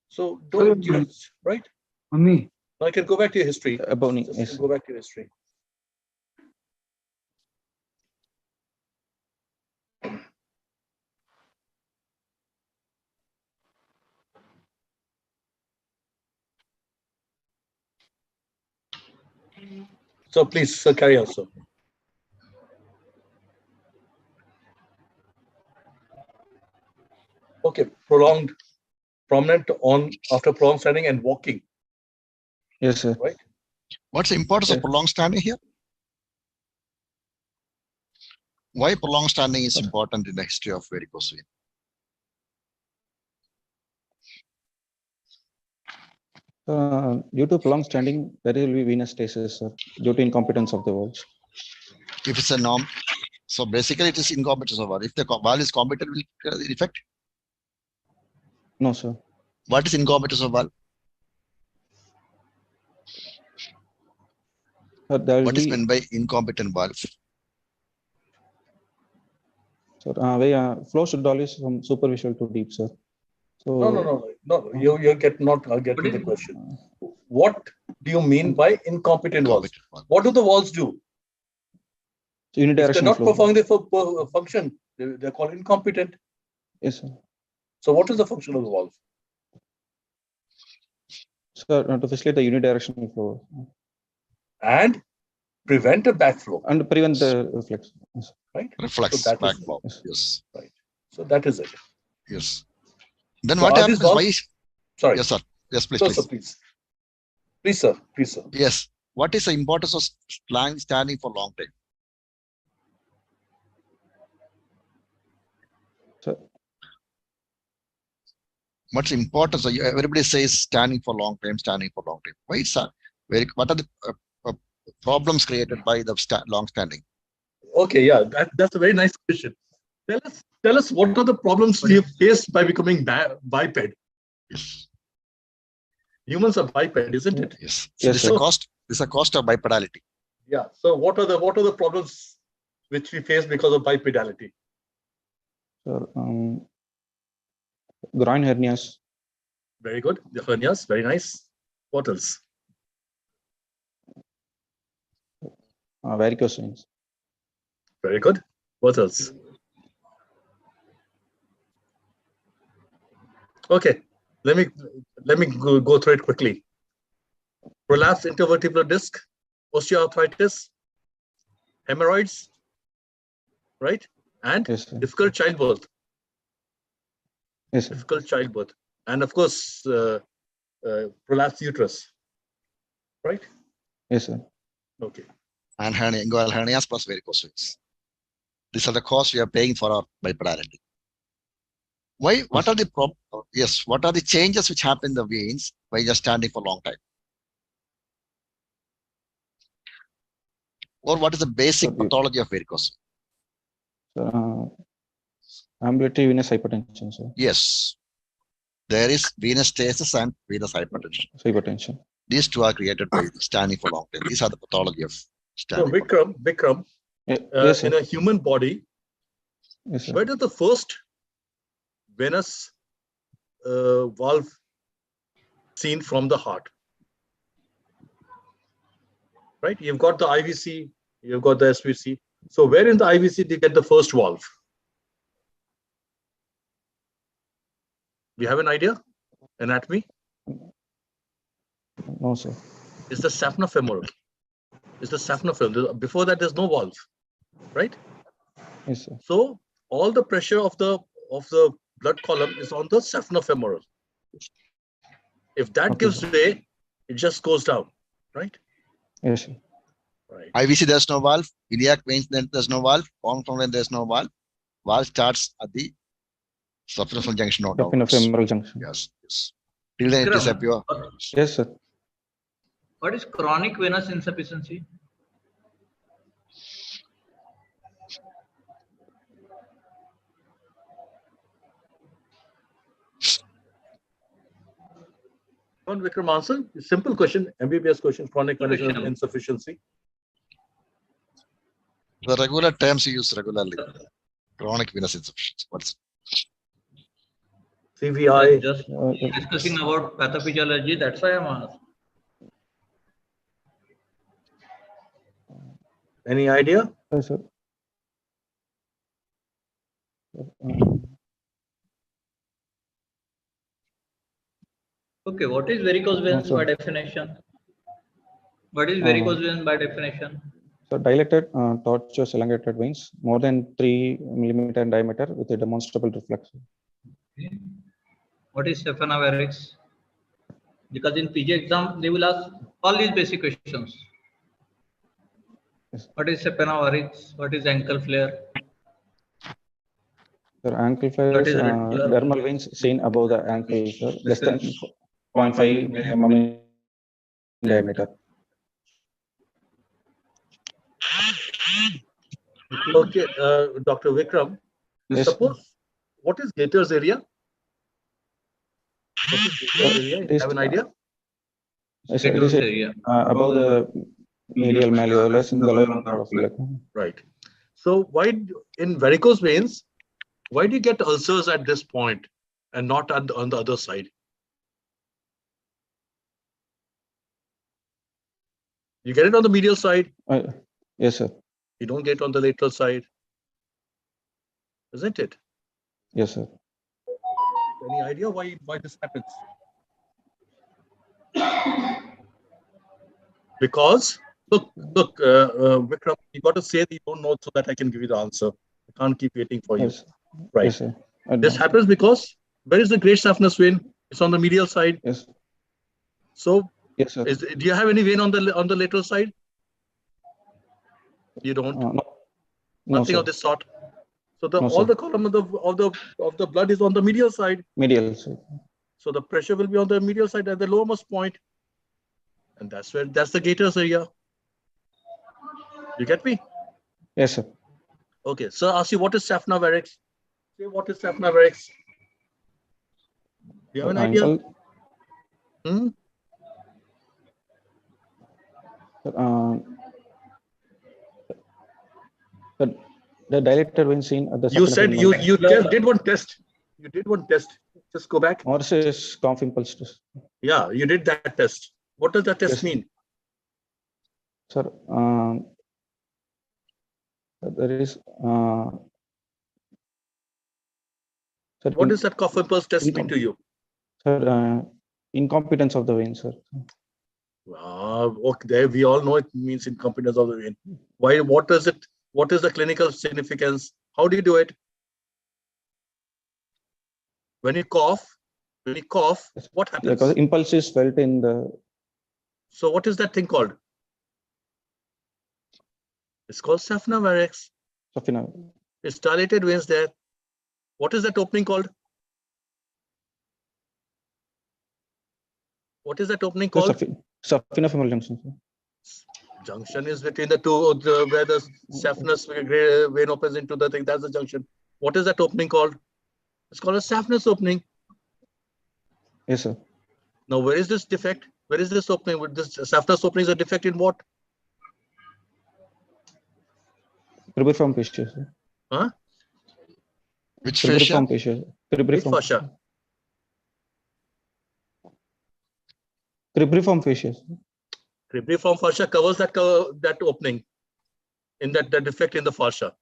So don't use, right? Mommy. Now I can go back to your history. Above knee, Just yes. go back to your history. So please carry on, sir. Okay, prominent after prolonged standing and walking. Yes, sir. Right. What's the importance of prolonged standing here? Why prolonged standing is important in the history of varicose vein? Due to prolonged standing, there will be venous stasis, sir, due to incompetence of the valves. If it's a norm, so basically it is incompetence of valve. If the valve is competent, will it affect? No, sir. What is incompetence of valve? What is meant by incompetent valve? Sir, flow should always from superficial to deep, sir. So no. You get to the question. What do you mean by incompetent valves? What do the valves do? So unidirectional if they're not flow. performing the function, they're called incompetent. Yes, sir. So what is the function of the valve? Sir, to facilitate the unidirectional flow. And prevent a backflow. And prevent the reflex. Yes. Right? Reflex, so backflow. Yes. Right. So that is it. Yes. Then so what happens? Why? Sorry. Yes, sir. Yes, please. No, please. Sir, please. Please, sir. Please, sir. Yes. What is the importance of standing for long time? Sir. What's the importance? Everybody says standing for long time, standing for long time. Why is that? What are the problems created by the long standing? Okay, yeah, that's a very nice question. Tell us what are the problems we have faced by becoming biped? Yes. Humans are biped, isn't it? Yes. So yes, this is a cost of bipedality. Yeah. So what are the problems which we face because of bipedality? Sir, groin hernias. Very good. The hernias, very nice. What else? Varicose veins. Very good. What else? Okay, let me go through it quickly. Prolapsed intervertebral disc, osteoarthritis, hemorrhoids, right? And yes, difficult childbirth. Yes, difficult childbirth, and of course, prolapsed uterus, right? Yes, sir. Okay. And inguinal hernias plus varicose veins. These are the costs we are paying for our bipedality. Why? What are the what are the changes which happen in the veins by just standing for a long time? Or what is the basic Okay. pathology of varicose? Ambulatory venous hypertension, sir. Yes. There is venous stasis and venous hypertension. Hypertension. These two are created by standing for long time. These are the pathology of So standing. Vikram, Yes, sir. in a human body, Yes, sir. where does the first venous valve seen from the heart? Right? You've got the IVC, you've got the SVC. So where in the IVC do you get the first valve? Do you have an idea? Anatomy? No, sir. It's the saphenous femoral. It's the saphenous femoral. Before that, there's no valve, right? Yes, sir. So all the pressure of the blood column is on the saphenous femoral. If that Okay, gives sir. way, it just goes down, right? Yes, sir. Right. IVC, there's no valve. Iliac veins, then there's no valve. Conform vein, there's no valve. Valve starts at the subfemoral junction or downwards. Saphenofemoral junction. Yes, yes. Till then it is a pure. Yes, sir. What is chronic venous insufficiency? Don't Vikram answer. Simple question. MBBS question. Chronic venous insufficiency. The regular terms you use regularly. Chronic venous insufficiency. What's CVI. Just discussing about pathophysiology. That's why I'm asking. Any idea? Yes, sir. Okay, what is varicose veins sir. by definition? What is varicose veins by definition? So dilated, tortuous, elongated veins, more than 3 millimeter in diameter with a demonstrable reflection. Okay. What is saphenous? Because in PG exam, they will ask all these basic questions. Yes. What is saphenous? What is ankle flare? Sir, ankle flare What is is reticular? dermal veins seen above the ankle, sir, less than 0.5 mm in diameter. Okay, Dr. Vikram. Yes. Suppose, what is Gator's area? What is Gator's area? You have an idea? Yes, sir, it is area. above the medial malleolus in the lower part of the leg. Right. So why in varicose veins, why do you get ulcers at this point and not on the other side? You get it on the medial side. Yes, sir. You don't get on the lateral side, isn't it? Yes, sir. Any idea why this happens? Because look, Vikram, you got to say that you don't know so that I can give you the answer. I can't keep waiting for you. Yes. Right. Yes, sir. This happens because where is the great saphenous vein? It's on the medial side. Yes. So yes, sir. Do you have any vein on the lateral side? You don't. No. Nothing No, of this sort. So No, all sir. the column of the blood is on the medial side. Medial side. So the pressure will be on the medial side at the lowermost point, and that's the Gator's area. You get me? Yes, sir. Okay. So ask you what is saphenous varix? Say what is saphenous varix? Do you have an idea? Hmm? The dilated vein seen at the You said you did one test. You did one test. Just go back. Morse's cough impulse test. Yeah, you did that test. What does that test mean? Sir, there is. Sir, What does that cough impulse test mean to you? Sir, incompetence of the vein, sir. Okay, there we all know it means incompetence of the vein. Why? What does it? What is the clinical significance? How do you do it? When you cough, what happens? Because impulse is felt in the. So what is that thing called? It's called saphenous varix. It's dilated veins there. What is that opening called? What is that opening called? Saphenofemoral junction. Junction is between the two, where the saphenous vein opens into the thing. That's the junction. What is that opening called? It's called a saphenous opening. Yes, sir. Now, where is this defect? Where is this opening? With this saphenous opening is a defect in what? Peripheral fascia, sir. Huh? Which fascia? Peripheral fascia. Which fascia? Peripheral fascia. Peripheral fascia covers that opening in that defect in the fascia.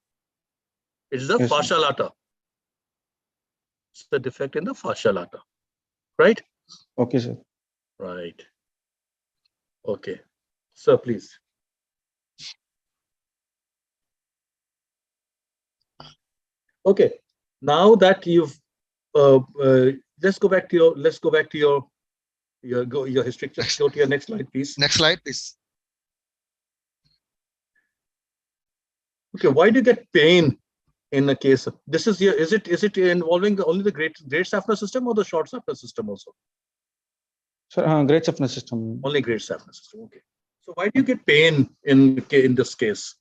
It is the Yes, fascia lata. It's the defect in the fascia lata, right? Okay, sir. Right. Okay. Sir, please. Okay. Now that you've let's go back to your history. Just go to your next slide, please. Next slide, please. Okay, why do you get pain in a case of this? Is it involving only the great saphenous system or the short saphenous system also? Sir, great saphenous system. Only great saphenous system. Okay. So why do you get pain in this case?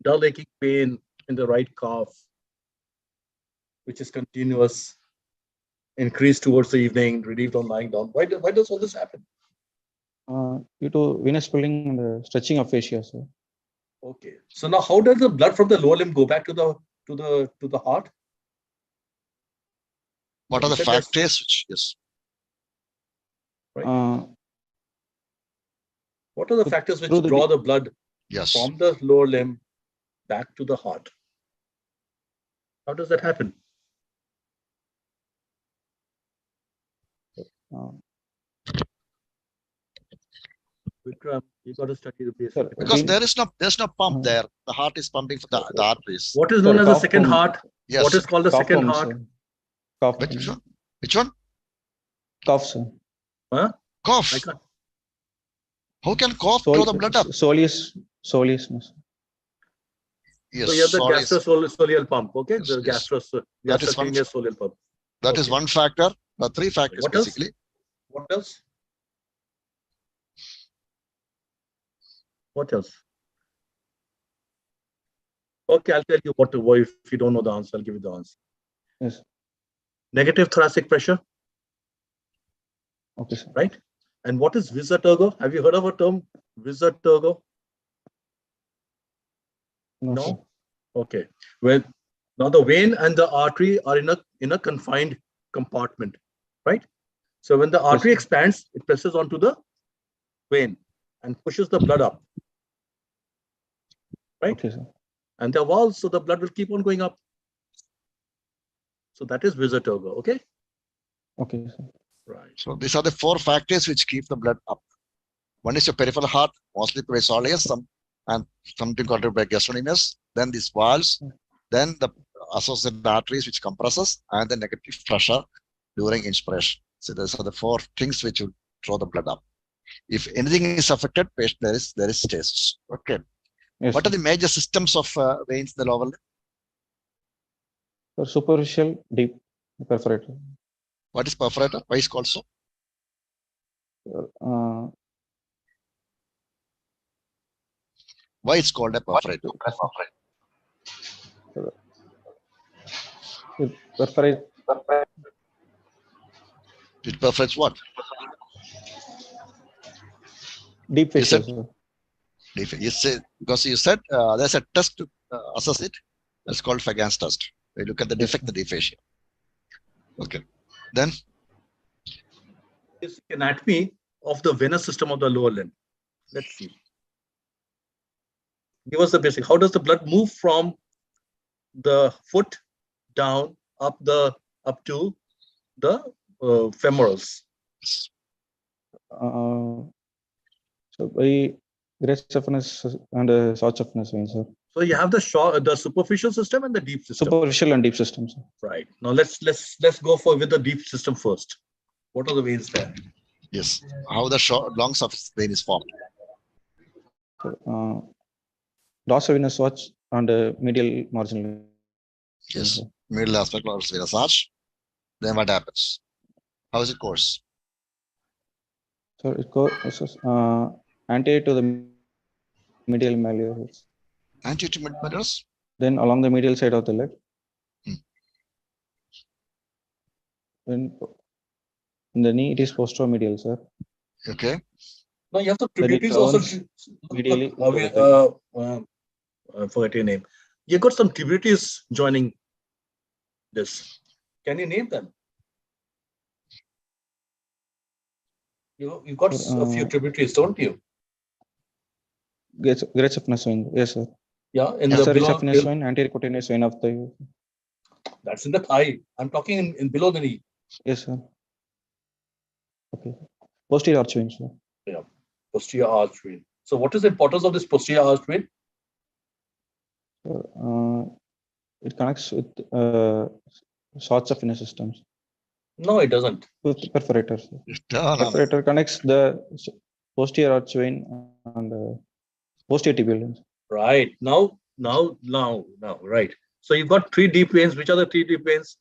Dull aching pain in the right calf, which is continuous, increased towards the evening, relieved on lying down. Why does all this happen? Due to venous pulling and the stretching of fascia, sir. Okay. So now, how does the blood from the lower limb go back to the heart? What are the factors which, yes. Right. What are the factors which draw the blood from the lower limb back to the heart? How does that happen? Vikram, you got to study the basics. Because there's no pump there. The heart is pumping for the arteries. What is known as the second heart? Yes. What is called the second heart? Cough. Which one? Cough, sir. Huh? Cough. How can cough draw the blood up? Soleus. Yes. So you have the gastrosoleal pump, okay? Yes, the gastrocnemius soleal pump. That is one factor. There are three factors What basically. Else? What else? What else? Okay, I'll tell you what to avoid. If you don't know the answer, I'll give you the answer. Yes. Negative thoracic pressure. Okay, sir. Right? And what is visa tergo? Have you heard of a term, visa tergo? No. Sir. Okay. Well, now the vein and the artery are in a confined compartment, right? So when the artery expands, it presses onto the vein and pushes the blood up, right? Okay, sir. And there are valves, so the blood will keep on going up. So that is visa tergo, okay? Okay, sir. Right. So these are the four factors which keep the blood up. One is your peripheral heart, mostly by soleus, and something called by gastrocnemius. Then these valves, then the associated arteries which compresses, and the negative pressure during inspiration. So those are the four things which will draw the blood up. If anything is affected, there is stasis. Okay. Yes, what are the major systems of veins in the lower limb? Superficial, deep, perforator. What is perforator? Why is called so? Why it's called a perforator? It perforates what? Deep fascia. You said, because you said there's a test to assess it. That's called Fagan's test. We look at the defect, the deep fascia. Okay. Then? Is anatomy of the venous system of the lower limb. Let's see. Give us the basic. How does the blood move from the foot down up to the femorals? So by great saphenous and short saphenous veins, sir. So you have the superficial system and the deep system. Superficial and deep systems. Sir. Right. Now let's go with the deep system first. What are the veins there? Yes. How the long surface vein is formed. Dorsal venous arch and medial marginal. Yes. Middle aspect of venous arch. Then what happens? How is it course? So it goes anterior to the medial malleolus. Anterior to mid-malleolus? Then along the medial side of the leg. When in the knee, it is posteromedial, sir. Okay. Now you have the Then it tributaries also. turns medially into the leg. I forget your name. You got some tributaries joining this. Can you name them? You got a few tributaries, don't you? Great saphenous vein. Yes, sir. Yeah, in Yes, the sir, below. saphenous vein, anterior cutaneous vein of the. That's in the thigh. I'm talking in below the knee. Yes, sir. Okay. Posterior arch vein, sir. Yeah, posterior arch vein. So, what is the importance of this posterior arch vein? It connects with short saphenous systems. No, it doesn't. With perforator. Sir. No. Perforator connects the posterior arch vein and posterior tibial vein. Right. Now, right. So you've got 3 deep veins. Which are the 3 deep veins?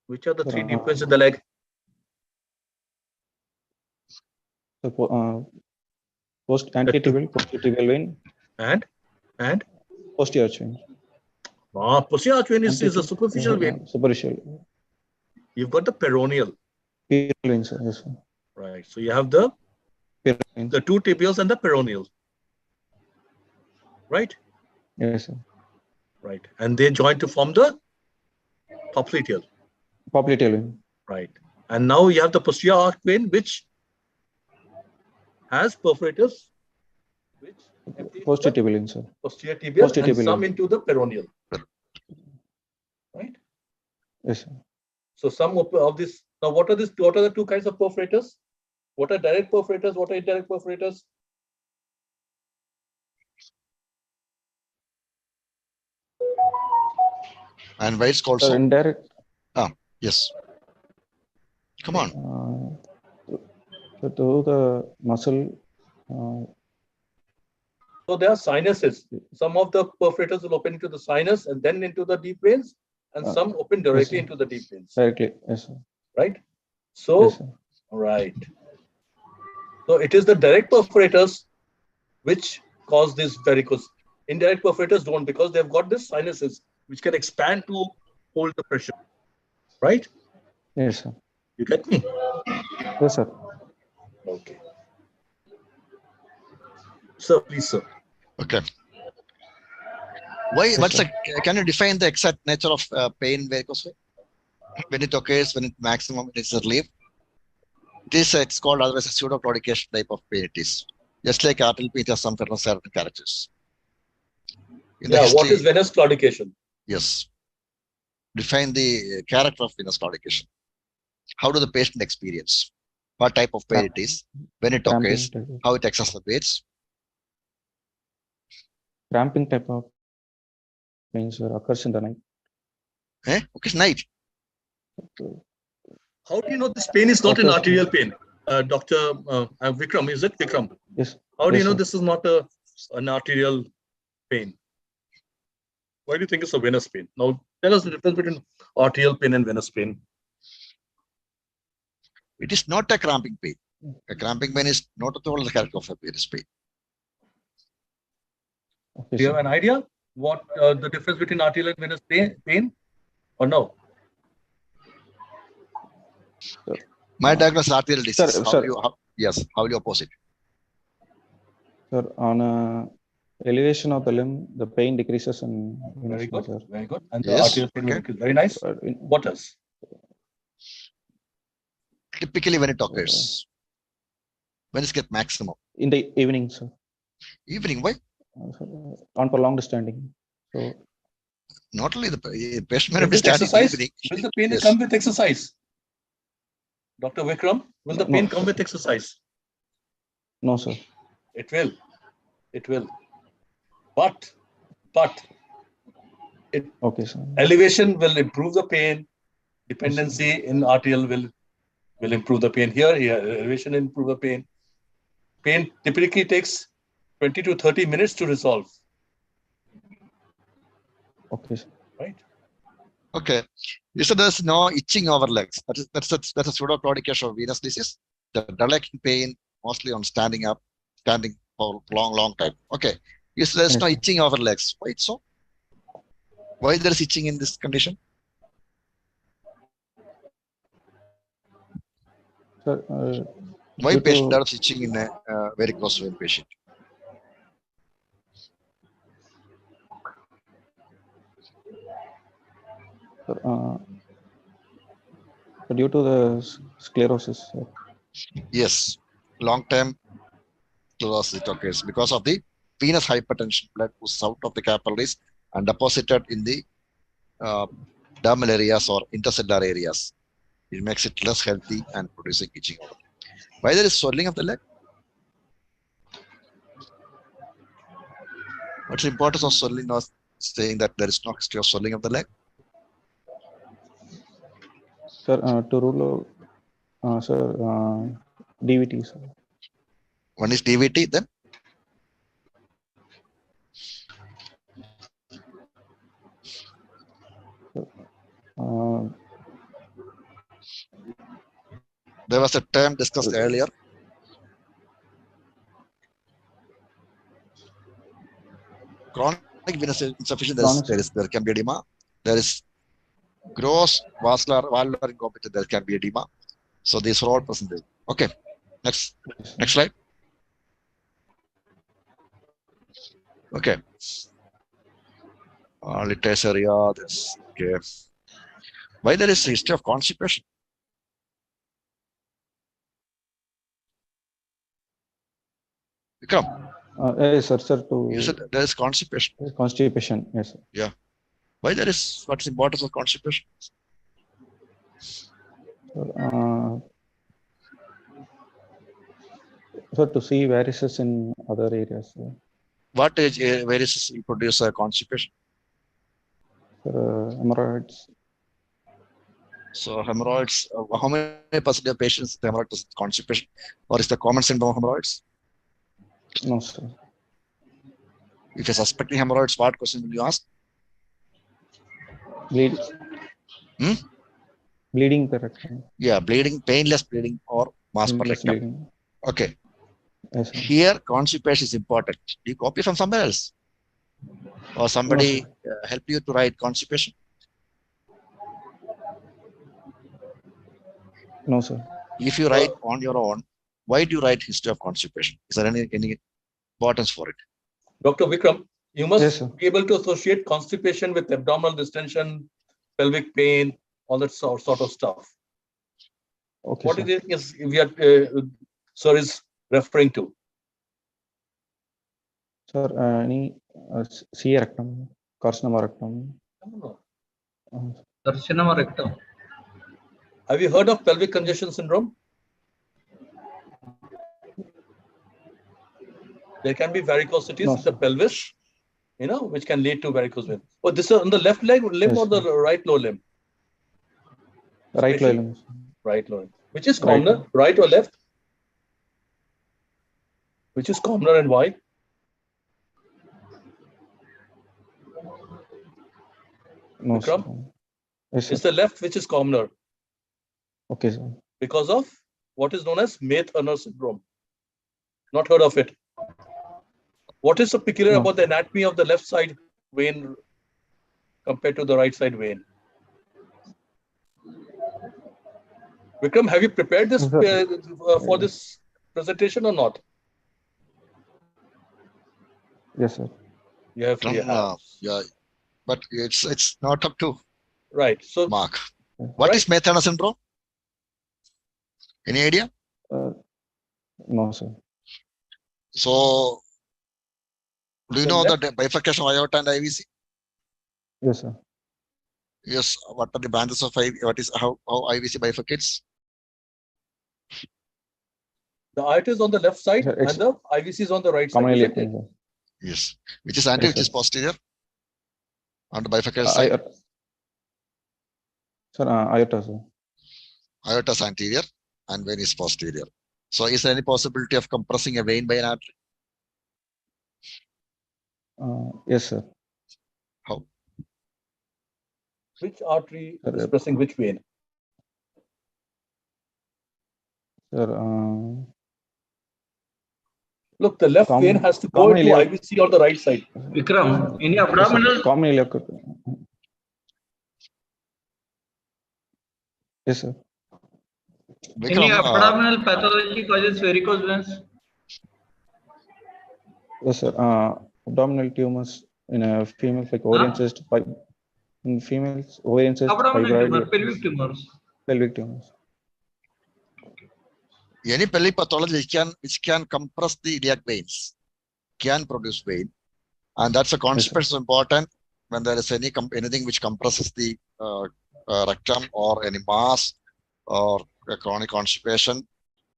Which are the 3 deep veins in the leg? Anterior tibial vein. And posterior arch vein. Posterior arch vein is a superficial vein. Superficial. You've got the peroneal. Peroneal vein, sir. Yes, sir. Right. So you have the 2 tibials and the peroneal. Right? Yes, sir. Right. And they join to form the popliteal. Popliteal vein. Right. And now you have the posterior arch vein, which has perforators. Which? Posterior tibial vein, sir. Posterior tibial and some into the peroneal. Right? Yes, sir. So some of this. Now, what are the 2 kinds of perforators? What are direct perforators? What are indirect perforators? And why it's called so? Indirect. Yes. Come on. To the muscle. So there are sinuses. Some of the perforators will open into the sinus and then into the deep veins, and some open directly into the deep veins. Directly, yes, sir. Right? So, yes, sir. Right. So it is the direct perforators which cause this varicose. Indirect perforators don't, because they've got this sinuses which can expand to hold the pressure. Right? Yes, sir. You get me? Yes, sir. Okay. Sir, please, sir. Okay. Why? Can you define the exact nature of pain varicose? When it occurs, when it maximum, it is relief. It's called otherwise a pseudo-claudication type of pain. It is just like arterial pain has some certain characters. What is venous claudication? Yes. Define the character of venous claudication. How do the patient experience? What type of pain it is? When it occurs? How it exacerbates? Cramping type of pain, sir, occurs in the night. Okay, night. How do you know this pain is not an arterial pain? Dr. Vikram, is it Vikram? Yes. How do you know this is not an arterial pain? Why do you think it's a venous pain? Now, tell us the difference between arterial pain and venous pain. It is not a cramping pain. A cramping pain is not at all the character of a venous pain. Okay, do you have an idea what the difference between arterial and venous pain or no? My diagnosis is arterial disease. Sir, How will you oppose it? Sir, on elevation of the limb, the pain decreases in Very good, sir. very good. And the arterial pain will decrease. Very nice. What else? Typically when it occurs. When it gets maximum. In the evening, sir. Evening, why? On prolonged standing. So not only the patient may be standing evening. Will the pain come with exercise? Dr. Vikram, will the pain come with exercise? No, sir. It will. It will. But okay, sir. Elevation will improve the pain. Dependency in arterial will improve the pain. Here, elevation will improve the pain. Pain typically takes 20 to 30 minutes to resolve. Okay, sir. Right? Okay. You said there's no itching over legs. That's a pseudo-claudication of venous disease. the dull aching pain mostly on standing up, standing for long time. Okay. Yes, there's Yes, no sir. itching over legs. Why so? Why there is itching in this condition? Sir, Why due patient to develops itching in a varicose vein patient? due to the sclerosis. Sir. Yes, long-term sclerosis it occurs because of the venous hypertension. Blood pushes out of the capillaries and deposited in the dermal areas or intercellular areas. It makes it less healthy and producing itching. Why there is swelling of the leg? What's the importance of swelling? Not saying that there is no history of swelling of the leg. Sir, to rule out, sir, DVT, sir. One is DVT, then Uh, there was a term discussed earlier. Chronic venous insufficiency, there can be edema. There is gross valvular incompetence, there can be edema. So these are all present. Okay, next slide. Okay. Literature area, this. Okay. Why there is a history of constipation? Vikram, yes, sir, you said there is constipation. constipation, yes, sir. Yeah. Why there is, what's the importance of constipation? So to see varices in other areas. Sir. What age varices will produce a constipation? Hemorrhoids. So hemorrhoids, how many percent of patients with hemorrhoids constipation, or is the common symptom of hemorrhoids? No, sir. If you're suspecting hemorrhoids, what question will you ask? Bleed. Bleeding the rectum. Yeah, bleeding, painless bleeding, or mass per rectum. Bleeding. Okay. Yes, sir. Here, constipation is important. Do you copy from somewhere else? Or somebody help you to write constipation? No, sir. If you write on your own, why do you write history of constipation? Is there any importance for it? Dr. Vikram, you must be able to associate constipation with abdominal distension, pelvic pain, all that sort of stuff. Okay, what sir. do you think is we are, sir is referring to? Sir, any C rectum, carcinoma rectum. Carcinoma rectum. Have you heard of pelvic congestion syndrome? There can be varicosities in the pelvis, which can lead to varicose vein. Oh, this is on the left limb or the right lower limb? Right lower limb. Right lower limb. Which is commoner, right or left? Which is commoner and why? No, Vikram? sir. Yes, it's the left which is commoner. Okay, sir. Because of what is known as May-Thurner syndrome. Not heard of it. What is so peculiar about the anatomy of the left side vein compared to the right side vein? Vikram, have you prepared this for this presentation or not? Yes, sir. You have. Yeah, but it's not up to So Mark. What is May-Thurner syndrome? Any idea? No, sir. So, do you know the bifurcation of aorta and IVC? Yes, sir. Yes. What are the branches of IVC? What is how IVC bifurcates? The aorta is on the left side and the IVC is on the right side. Yes. Which is anterior, which is posterior? On the bifurcated side? Sir, aorta, sir. Aorta is anterior and vein is posterior. So, is there any possibility of compressing a vein by an artery? Yes, sir. How? Which artery is pressing which vein? Sir, Look, the left vein has to go common into iliac. IVC on the right side. Vikram, any Yes, sir. abdominal? Common iliac. Yes, sir. Any Vikram, abdominal pathology causes varicose veins? Yes, sir. Abdominal tumors in a female like ovarian cyst, in females ovarian cyst, Abdominal fibroid, tumor, pelvic tumors. pelvic tumors. any pelvic pathology which can compress the iliac veins can produce vein, and that's a consequence important when there is anything which compresses the rectum or any mass or a chronic constipation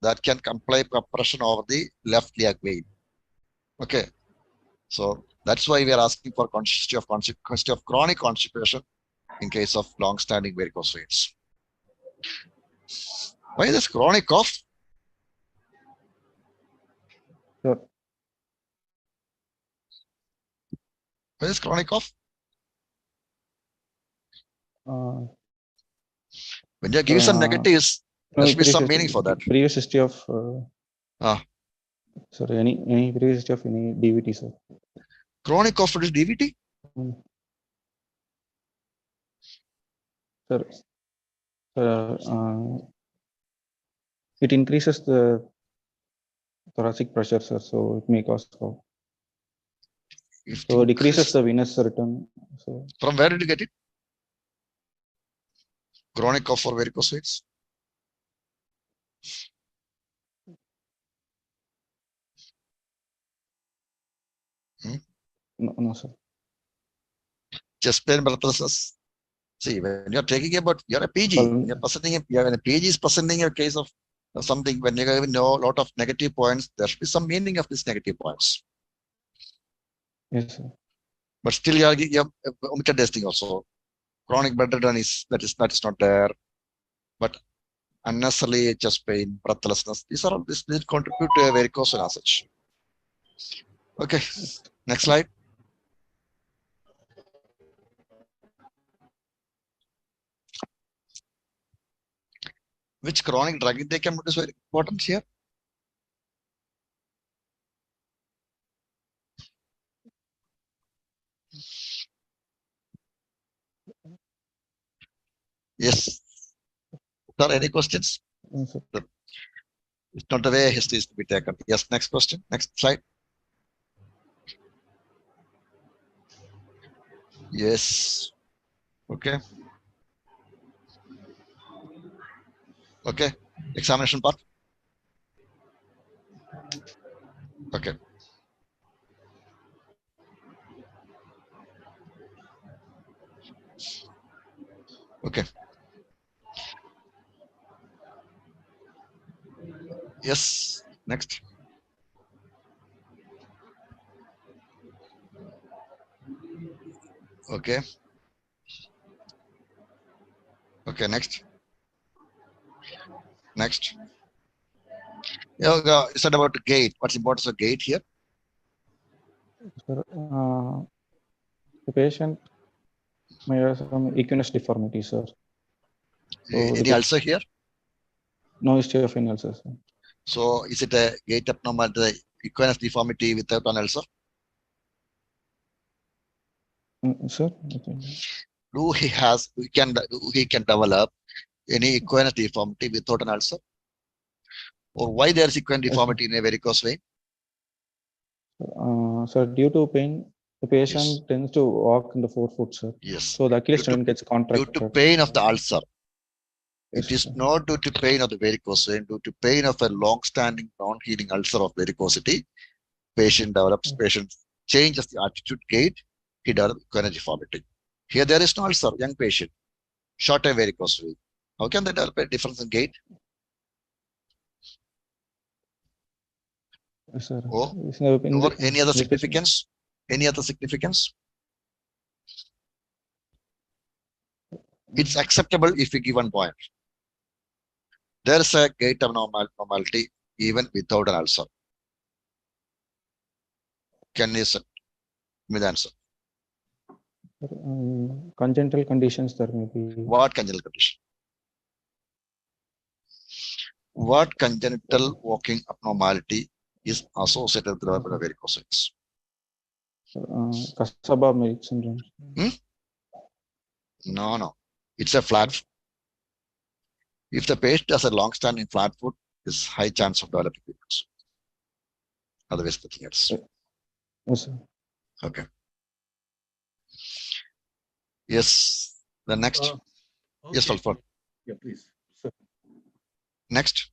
that can apply compression over the left iliac vein. Okay, so that's why we are asking for consistency of chronic constipation in case of long-standing varicose veins. Why this chronic cough? Sure. Why is chronic cough? When you give some negatives, there should be some meaning for that. Previous history of sorry, any previous history of any DVT, sir. Chronic cough is DVT? Sir, it increases the thoracic pressure, sir, so it may cause cough. So decreases the venous return. So from where did you get it? Chronic cough for varicose veins? No, sir. Chest pain, breathlessness. See, when you're taking about, you're a PG, you're presenting, when a PG is presenting a case of something, when you know a lot of negative points, there should be some meaning of these negative points. Yes, sir. But still, you have omitted testing also. Chronic bedridden is not there. But unnecessarily chest pain, breathlessness, these contribute to a varicose vein as such. Okay, next slide. Which chronic drug they can produce very important here? Yes. Sir, any questions? Yes, sir. It's not the way history is to be taken. Yes, next question. Next slide. Yes. Okay. Okay. Examination part. Okay. Okay. Yes. Next. Okay. Okay. Next. Next. You said about the gait. What's the importance of gait here? Sir, the patient may have some equinus deformity, sir. So Any ulcer here? No history of any ulcer, sir. So is it a gait abnormality, the equinus deformity without an ulcer? Sir, he can develop any equinus deformity without an ulcer? Or why there is equinus deformity in a varicose vein? Sir, due to pain, the patient tends to walk in the forefoot, sir. Yes. So the Achilles tendon gets contracted. Due to pain of the ulcer. Yes, it is sir. not due to pain of the varicose vein, due to pain of a long-standing non-healing ulcer of varicosity. Patient changes the attitude gait, he develops equinus deformity. Here there is no ulcer, young patient, short and varicose vein. How can they develop a difference in gait? Yes, sir. Or any other significance? Any other significance? It's acceptable if we give 1 point. There's a gait abnormality even without an ulcer. Can you give me the answer? Congenital conditions there may be. What congenital condition? What congenital walking abnormality is associated with varicose? Kasaba-Milk syndrome. No. It's a flat foot. If the patient has a long-standing flat foot, there's high chance of developing varicose. Otherwise, nothing else. Yes, sir. Okay. Yes. The next. Yes, Okay. Falford. Yeah, please. Sir. Next.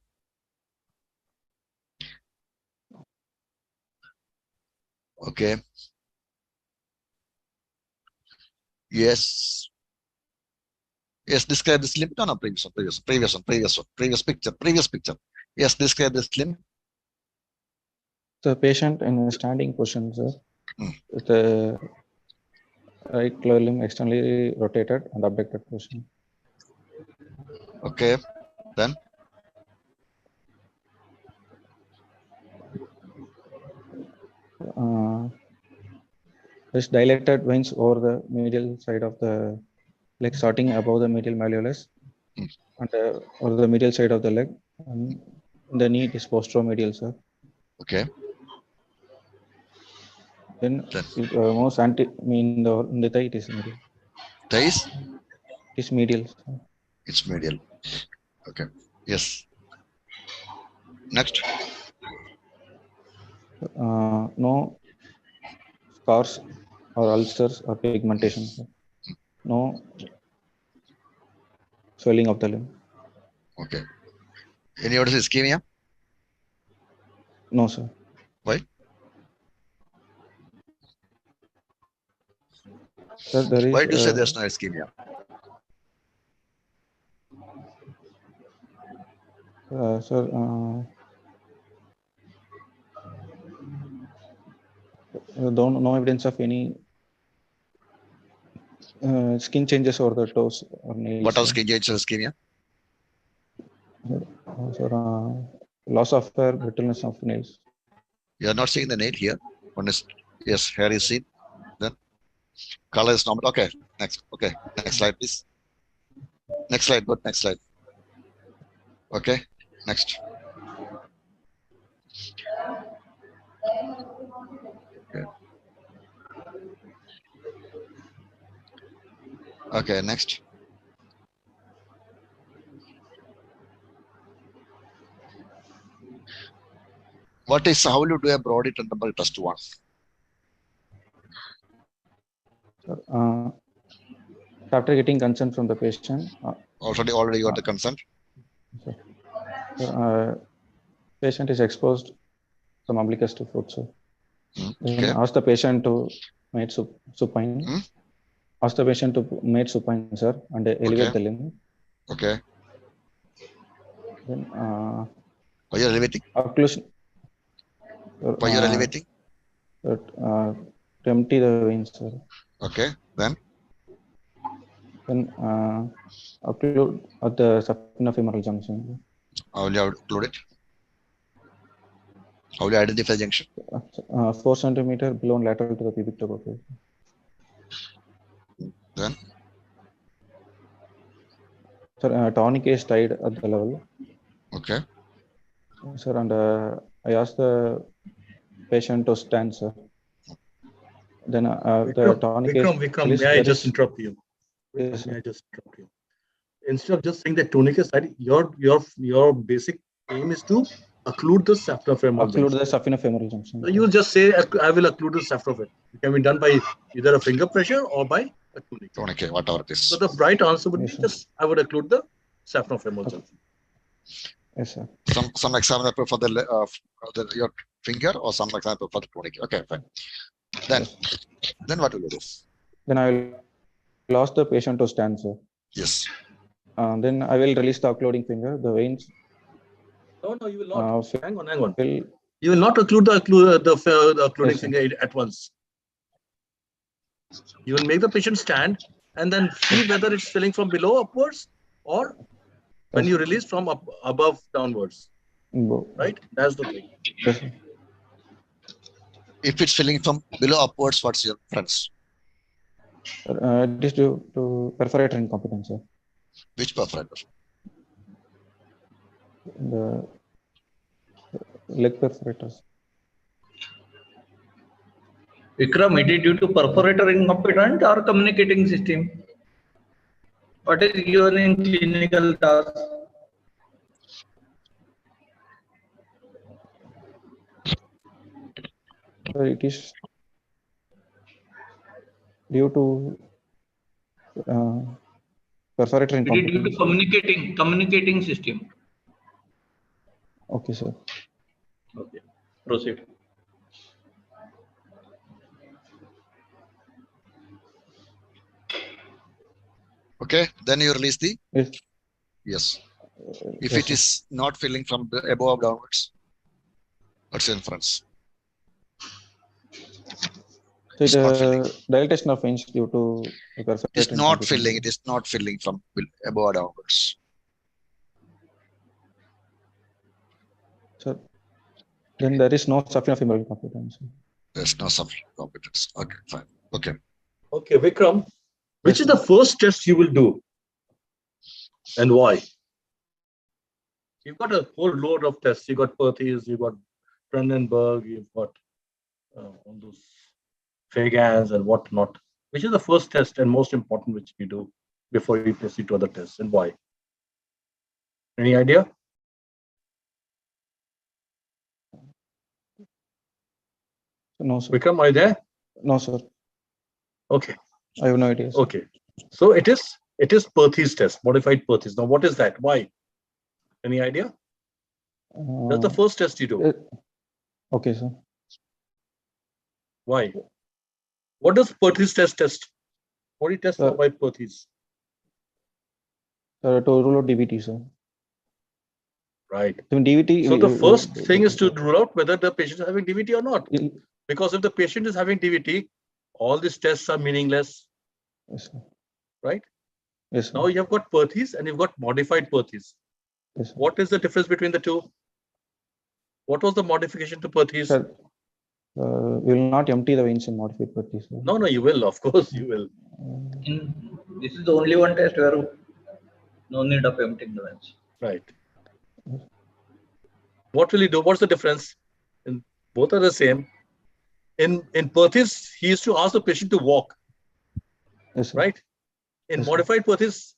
Okay. Yes. Yes, describe this limb. No, previous picture. Yes, describe this limb. The patient in a standing position, sir, Hmm. with the right lower limb externally rotated and abducted position. Okay. Then There's dilated veins over the medial side of the leg, starting above the medial malleolus, Hmm. and over the medial side of the leg. And the knee is posteromedial, sir. okay. Then Then most in the thigh it is medial. thighs. It is medial, sir. It's medial. Okay. Yes. Next. No scars or ulcers or pigmentation, sir. No swelling of the limb. Okay. Any other ischemia? No, sir. Why? Sir, there is. Why do you say there's no ischemia? Sir, no evidence of any skin changes over the toes or nails. What else can change ischemia? Sir, loss of hair, brittleness of nails. You are not seeing the nail here. One is, yes, hair is seen. Then color is normal. Okay. Next. Okay. Next slide, please. Next slide. Good. Next slide. Okay. Next. Okay. Okay. Next. What is, how will you do a Brody tendon test one? Sir, after getting consent from the patient. Already got the consent. Patient is exposed from umbilicus to foot, sir. Okay. Ask the patient to mate supine. Ask the patient to mate supine, sir, and elevate the limb. Okay. Then, why you're elevating? Occlusion. Why you're elevating? To empty the veins, sir. Okay. Then occlude at the saphenofemoral junction. How will you occlude it? How will you identify the junction? 4 centimeter below and lateral to the pubic tubercle. Then? Sir, tonic is tied at the level. Okay. Sir, and I asked the patient to stand, sir. Then the tonic Vikram, may I just interrupt you? Yes, may I just interrupt you? Instead of just saying that tonic is tied, your basic aim is to occlude the saphenofemoral junction. Occlude the saphenofemoral junction. So you just say, I will occlude the saphenofemoral. It can be done by either a finger pressure or by a tonic. Okay, whatever it is. So the right answer would be just, I would occlude the saphenofemoral junction. Yes, sir. Some example for your finger or some example for the tonic. Okay, fine. Then what will you do? Then I will ask the patient to stand, sir. Yes. Then I will release the occluding finger. The veins. No, you will not. Hang on. You will not occlude the occluding finger at once. You will make the patient stand and then see whether it's filling from below upwards or when you release from above downwards. Right? That's the thing. Yes, sir. If it's filling from below upwards, what's your preference? It is due to perforator incompetence, sir. Which perforator? The leg perforators. Vikram, it is due to perforator incompetent or communicating system? What is given in clinical task? It is due to perforator It is due to incompetence. communicating system. Okay, sir. Okay, proceed. Okay, then you release the Yes. yes. If Yes, it is not filling from the above downwards, what's the inference? so It's not filling. dilatation of veins due to perforator It is not filling. incompetence. It is not filling from above downwards. So then there is no sufficient femoral incompetence. There's no sufficient competence. Okay, fine. Okay. Okay, Vikram, which is the first test you will do and why? You've got a whole load of tests. You got Perthes, you got Brandenburg, you've got all those Fagans and whatnot. Which is the first test and most important which you do before you proceed to other tests, and why? Any idea? No, sir. Vikram, are you there? No, sir. Okay. I have no idea. Sir. Okay. So it is Perthes test, modified Perthes. Now, what is that? Why? Any idea? That's the first test you do. Okay, sir. Why? What does Perthes test? What do you test by Perthes? To rule out DVT, sir. Right. So DVT. So the first thing is to rule out whether the patient is having DVT or not. Because if the patient is having DVT, all these tests are meaningless. Yes, sir. Right? Yes, sir. Now you have got Perthes and you've got modified Perthes. Yes, sir. What is the difference between the two? What was the modification to Perthes? Sir, we will not empty the veins in modified Perthes. No, you will. Of course, you will. This is the only one test where no need of emptying the veins. Right. What will he do? What's the difference? Both are the same. In Perthes, he used to ask the patient to walk. Yes, sir. Right? In Yes, modified Perthes,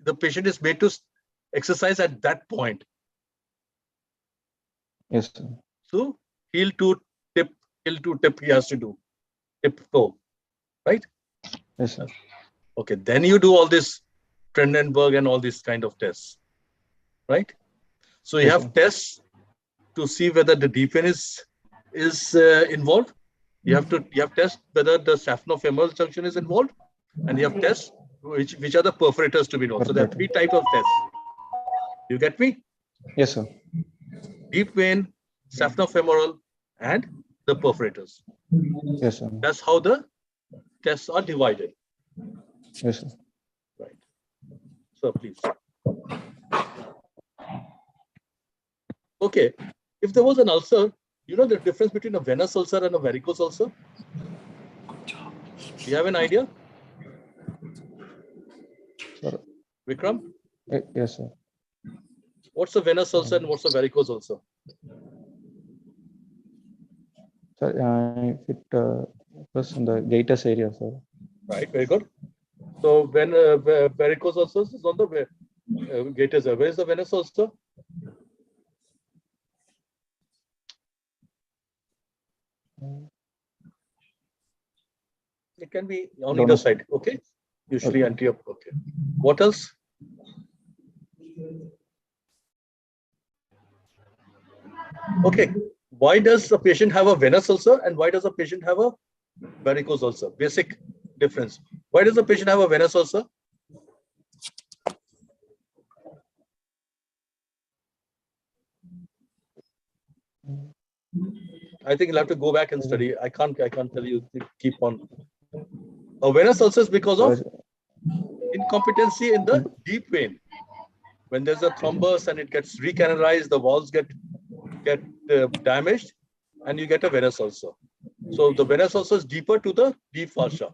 the patient is made to exercise at that point. Yes, sir. So heel to tip, he has to do. Tip toe. Right? Yes, sir. Okay, then you do all this Trendenberg and all these kind of tests. Right? So you Yes, have sir. tests to see whether the deep vein is involved. You have tests whether the saphenofemoral junction is involved, and you have tests which are the perforators to be known. So there are three types of tests. You get me? Yes, sir. Deep vein, saphenofemoral, and the perforators. Yes, sir. That's how the tests are divided. Yes, sir. Right. So please. Okay. If there was an ulcer, you know the difference between a venous ulcer and a varicose ulcer? Do you have an idea? Sir. Vikram? Yes, sir. What's a venous ulcer and what's a varicose ulcer? Sir, if it was in the gaiters area, sir. Right, very good. So when varicose ulcers is on the gaiters, where is the venous ulcer? It can be on either side, okay? Usually anterior, okay. What else? Okay, why does a patient have a venous ulcer and why does a patient have a varicose ulcer? Basic difference. Why does a patient have a venous ulcer? I think you'll have to go back and study. I can't tell you to keep on. A venous ulcer is because of incompetency in the deep vein. When there's a thrombus and it gets recanalized, the walls get damaged, and you get a venous ulcer. So the venous ulcer is deeper to the deep fascia.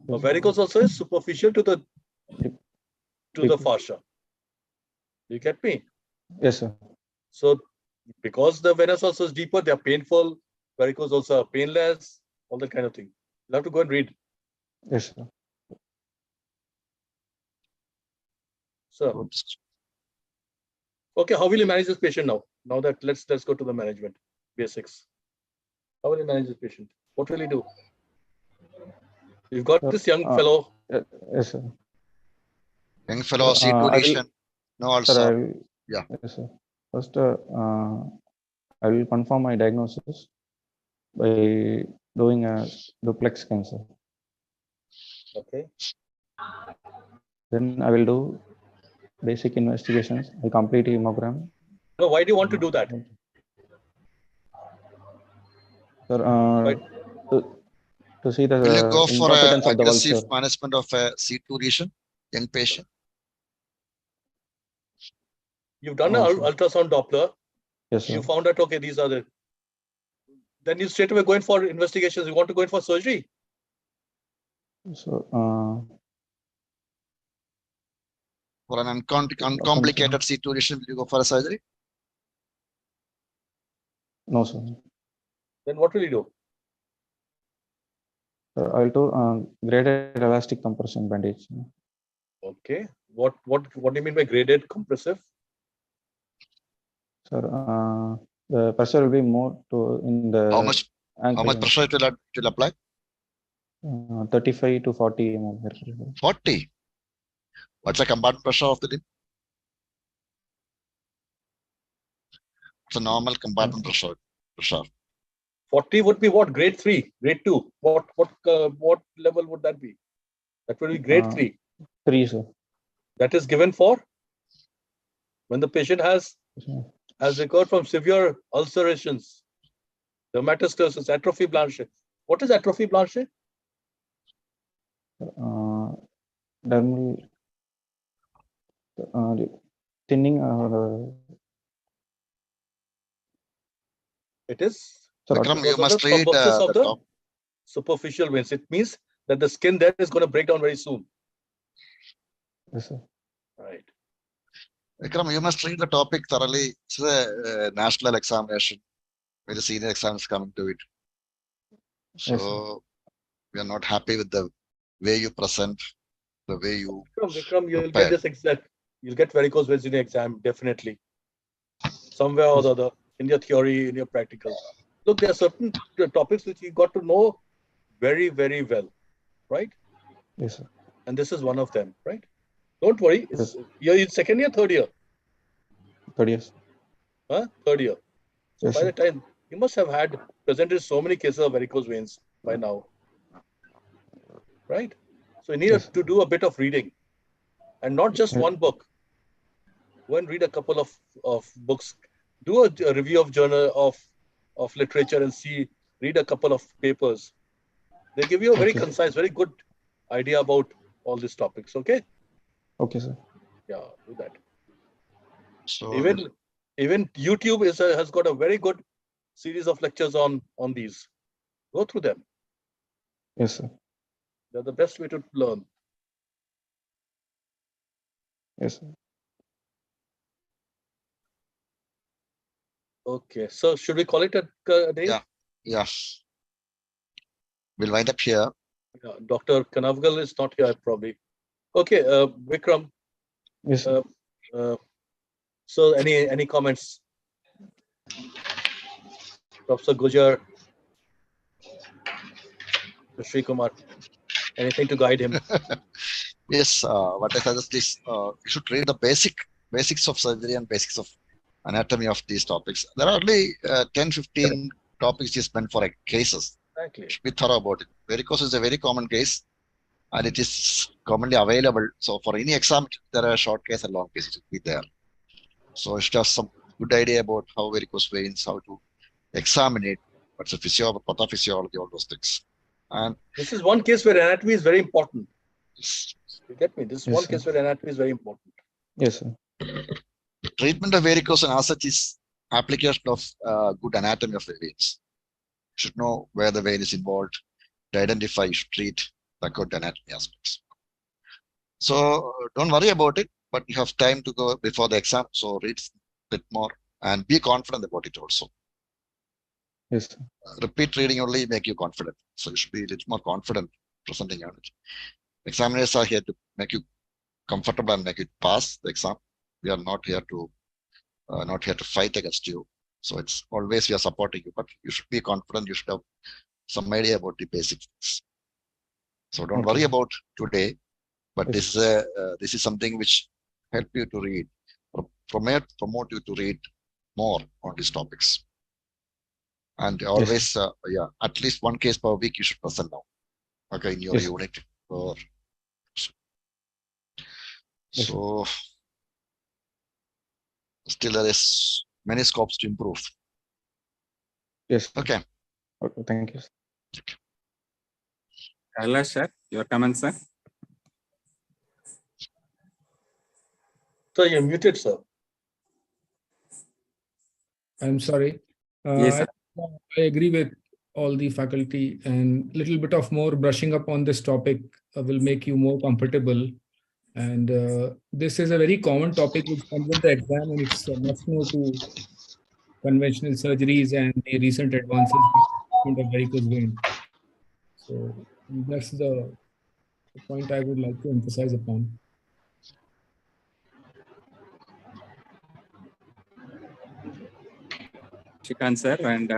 A varicose ulcer is superficial to the fascia. You get me? Yes, sir. So because the venous also is deeper, they are painful. Varicose also are painless, all that kind of thing. You'll have to go and read. Yes, sir. So, okay, how will you manage this patient now? Now that let's go to the management basics. How will you manage this patient? What will you do? You've got this young fellow. Yes, sir. Young fellow, C2 I will, lesion. No, also. sir, I will, Yeah. Yes, sir. First, I will confirm my diagnosis by doing a duplex scan, sir. Okay. Then I will do basic investigations. I complete hemogram. No, why do you want to do that? Sir, Right. to see the Will you go for incompetence of the aggressive vulture. management of a C2 lesion, young patient? You've done No, an sir. ultrasound Doppler. Yes, sir. You found out, okay, these are the. Then you straight away go in for investigations. You want to go in for surgery? So, For an uncomplicated C2 lesion, will you go for a surgery? no, sir. Then what will you do? I'll do graded elastic compression bandage. Okay. What do you mean by graded compressive? Sir, the pressure will be more to in the How much ankle. pressure it will apply? 35 to 40 mm. 40. What's the compartment pressure of the limb? It's a normal compartment pressure. 40 would be what? Grade 3, grade 2. What level would that be? That would be grade 3. 3, sir. That is given for when the patient has recovered from severe ulcerations, dermatosclerosis, atrophy blanche. What is atrophy blanche? Dermal thinning. It is Vikram, you must the read thrombosis of the the top. superficial veins. It means that the skin there is going to break down very soon. Yes, sir. Right. Vikram, you must read the topic thoroughly. It's a national examination where the senior exam is coming to it. So Yes, we are not happy with the way you present, the way you Vikram, you'll prepare. get this exact. You'll get varicose veins in your exam, definitely. Somewhere or the other, in your theory, in your practical. Look, there are certain topics which you got to know very, very well, right? Yes, sir. And this is one of them, right? Don't worry. You're in second year, third year? Third year. Huh? Third year. So Yes, by the time, you must have had presented so many cases of varicose veins by now, right? So you need to do a bit of reading and not just one book. Go and read a couple of books. Do a review of journal of literature and read a couple of papers. They give you a very concise, very good idea about all these topics. Okay. Okay, sir. Yeah, do that. So even YouTube has got a very good series of lectures on these. Go through them. Yes, sir. They're the best way to learn. Yes, sir. Okay, so should we call it a day? Yeah. We'll wind up here. Yeah, Dr. Kanavgal is not here probably. Okay, Vikram. Yes. So any comments? Professor Gujar, Sri Kumar, anything to guide him? Yes, what I suggest is you should read the basics of surgery and basics of anatomy of these topics. There are only 10-15 topics just meant for cases. Exactly. Be thorough about it. Varicose is a very common case and it is commonly available. So for any exam, there are short case and long cases will be there. So you should have some good idea about how varicose veins, how to examine it, what's the pathophysiology, all those things. And this is one case where anatomy is very important. Yes. You get me? This is one case where anatomy is very important. Yes, sir. Treatment of varicose and as such is application of good anatomy of the veins. You should know where the vein is involved to identify, you should treat the good anatomy aspects. So don't worry about it, but you have time to go before the exam. So read bit more and be confident about it also. Yes, sir. Repeat reading only make you confident. So you should be a little more confident presenting on it. Examiners are here to make you comfortable and make you pass the exam. We are not here to fight against you. So it's always we are supporting you, but you should be confident. You should have some idea about the basics. So don't worry about today, but Yes. this is something which help you to read, promote you to read more on these topics. And always, at least one case per week you should present now. Okay, in your Yes. unit. Or Yes. so still there is many scopes to improve. Yes. Okay. Okay, thank you. Kailash, sir, your comments, sir. Sir, you're muted, sir. I'm sorry. Yes, sir. I agree with all the faculty, and little bit of more brushing up on this topic will make you more comfortable. And this is a very common topic which comes in the exam, and it's much more to conventional surgeries and the recent advances in the varicose vein. So that's the point I would like to emphasize upon. Shikant, sir, and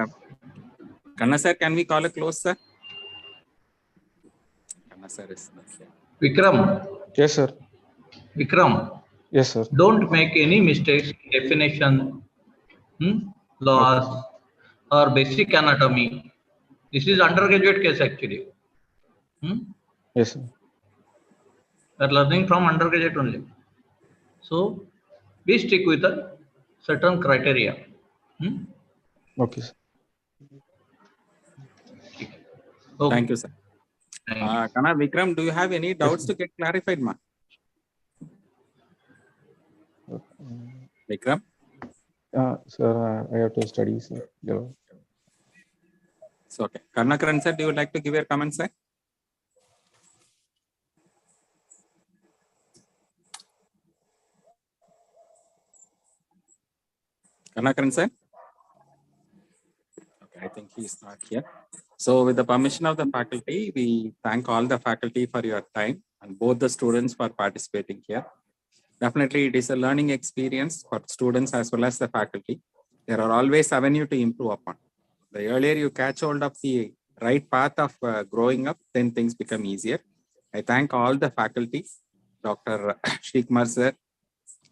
Kanna, sir, can we call a close, sir? Kanna, sir is not here. Vikram, Yes, sir. Vikram, Yes, sir. don't make any mistakes in definition, laws, or basic anatomy. This is undergraduate case actually. Yes, sir. We are learning from undergraduate only. So we stick with a certain criteria. Okay, sir. Okay. Thank you, sir. Thank you. Kanna, Vikram, do you have any doubts to get clarified, ma? Vikram? Sir, I have to study, sir. Yeah. So, okay. Karnakaran, sir, do you like to give your comments, sir? Karnakaran, sir? Okay, I think he's not here. So with the permission of the faculty, we thank all the faculty for your time and both the students for participating here. Definitely, it is a learning experience for students as well as the faculty. There are always avenues to improve upon. The earlier you catch hold of the right path of growing up, then things become easier. I thank all the faculty, Dr. Shrikmar sir,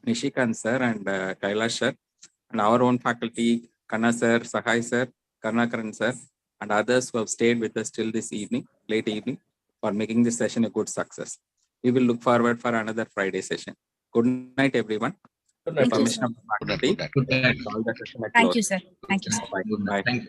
Nishikant sir, and Kailash sir, and our own faculty, Kanna sir, Sahai sir, Karnakaran sir, and others who have stayed with us till this evening, late evening, for making this session a good success. We will look forward for another Friday session. Good night, everyone. Good night. Permission of the faculty. Good night. All the session are Thank you, closed. sir. Thank you, sir. Bye. Good night. Bye. Thank you.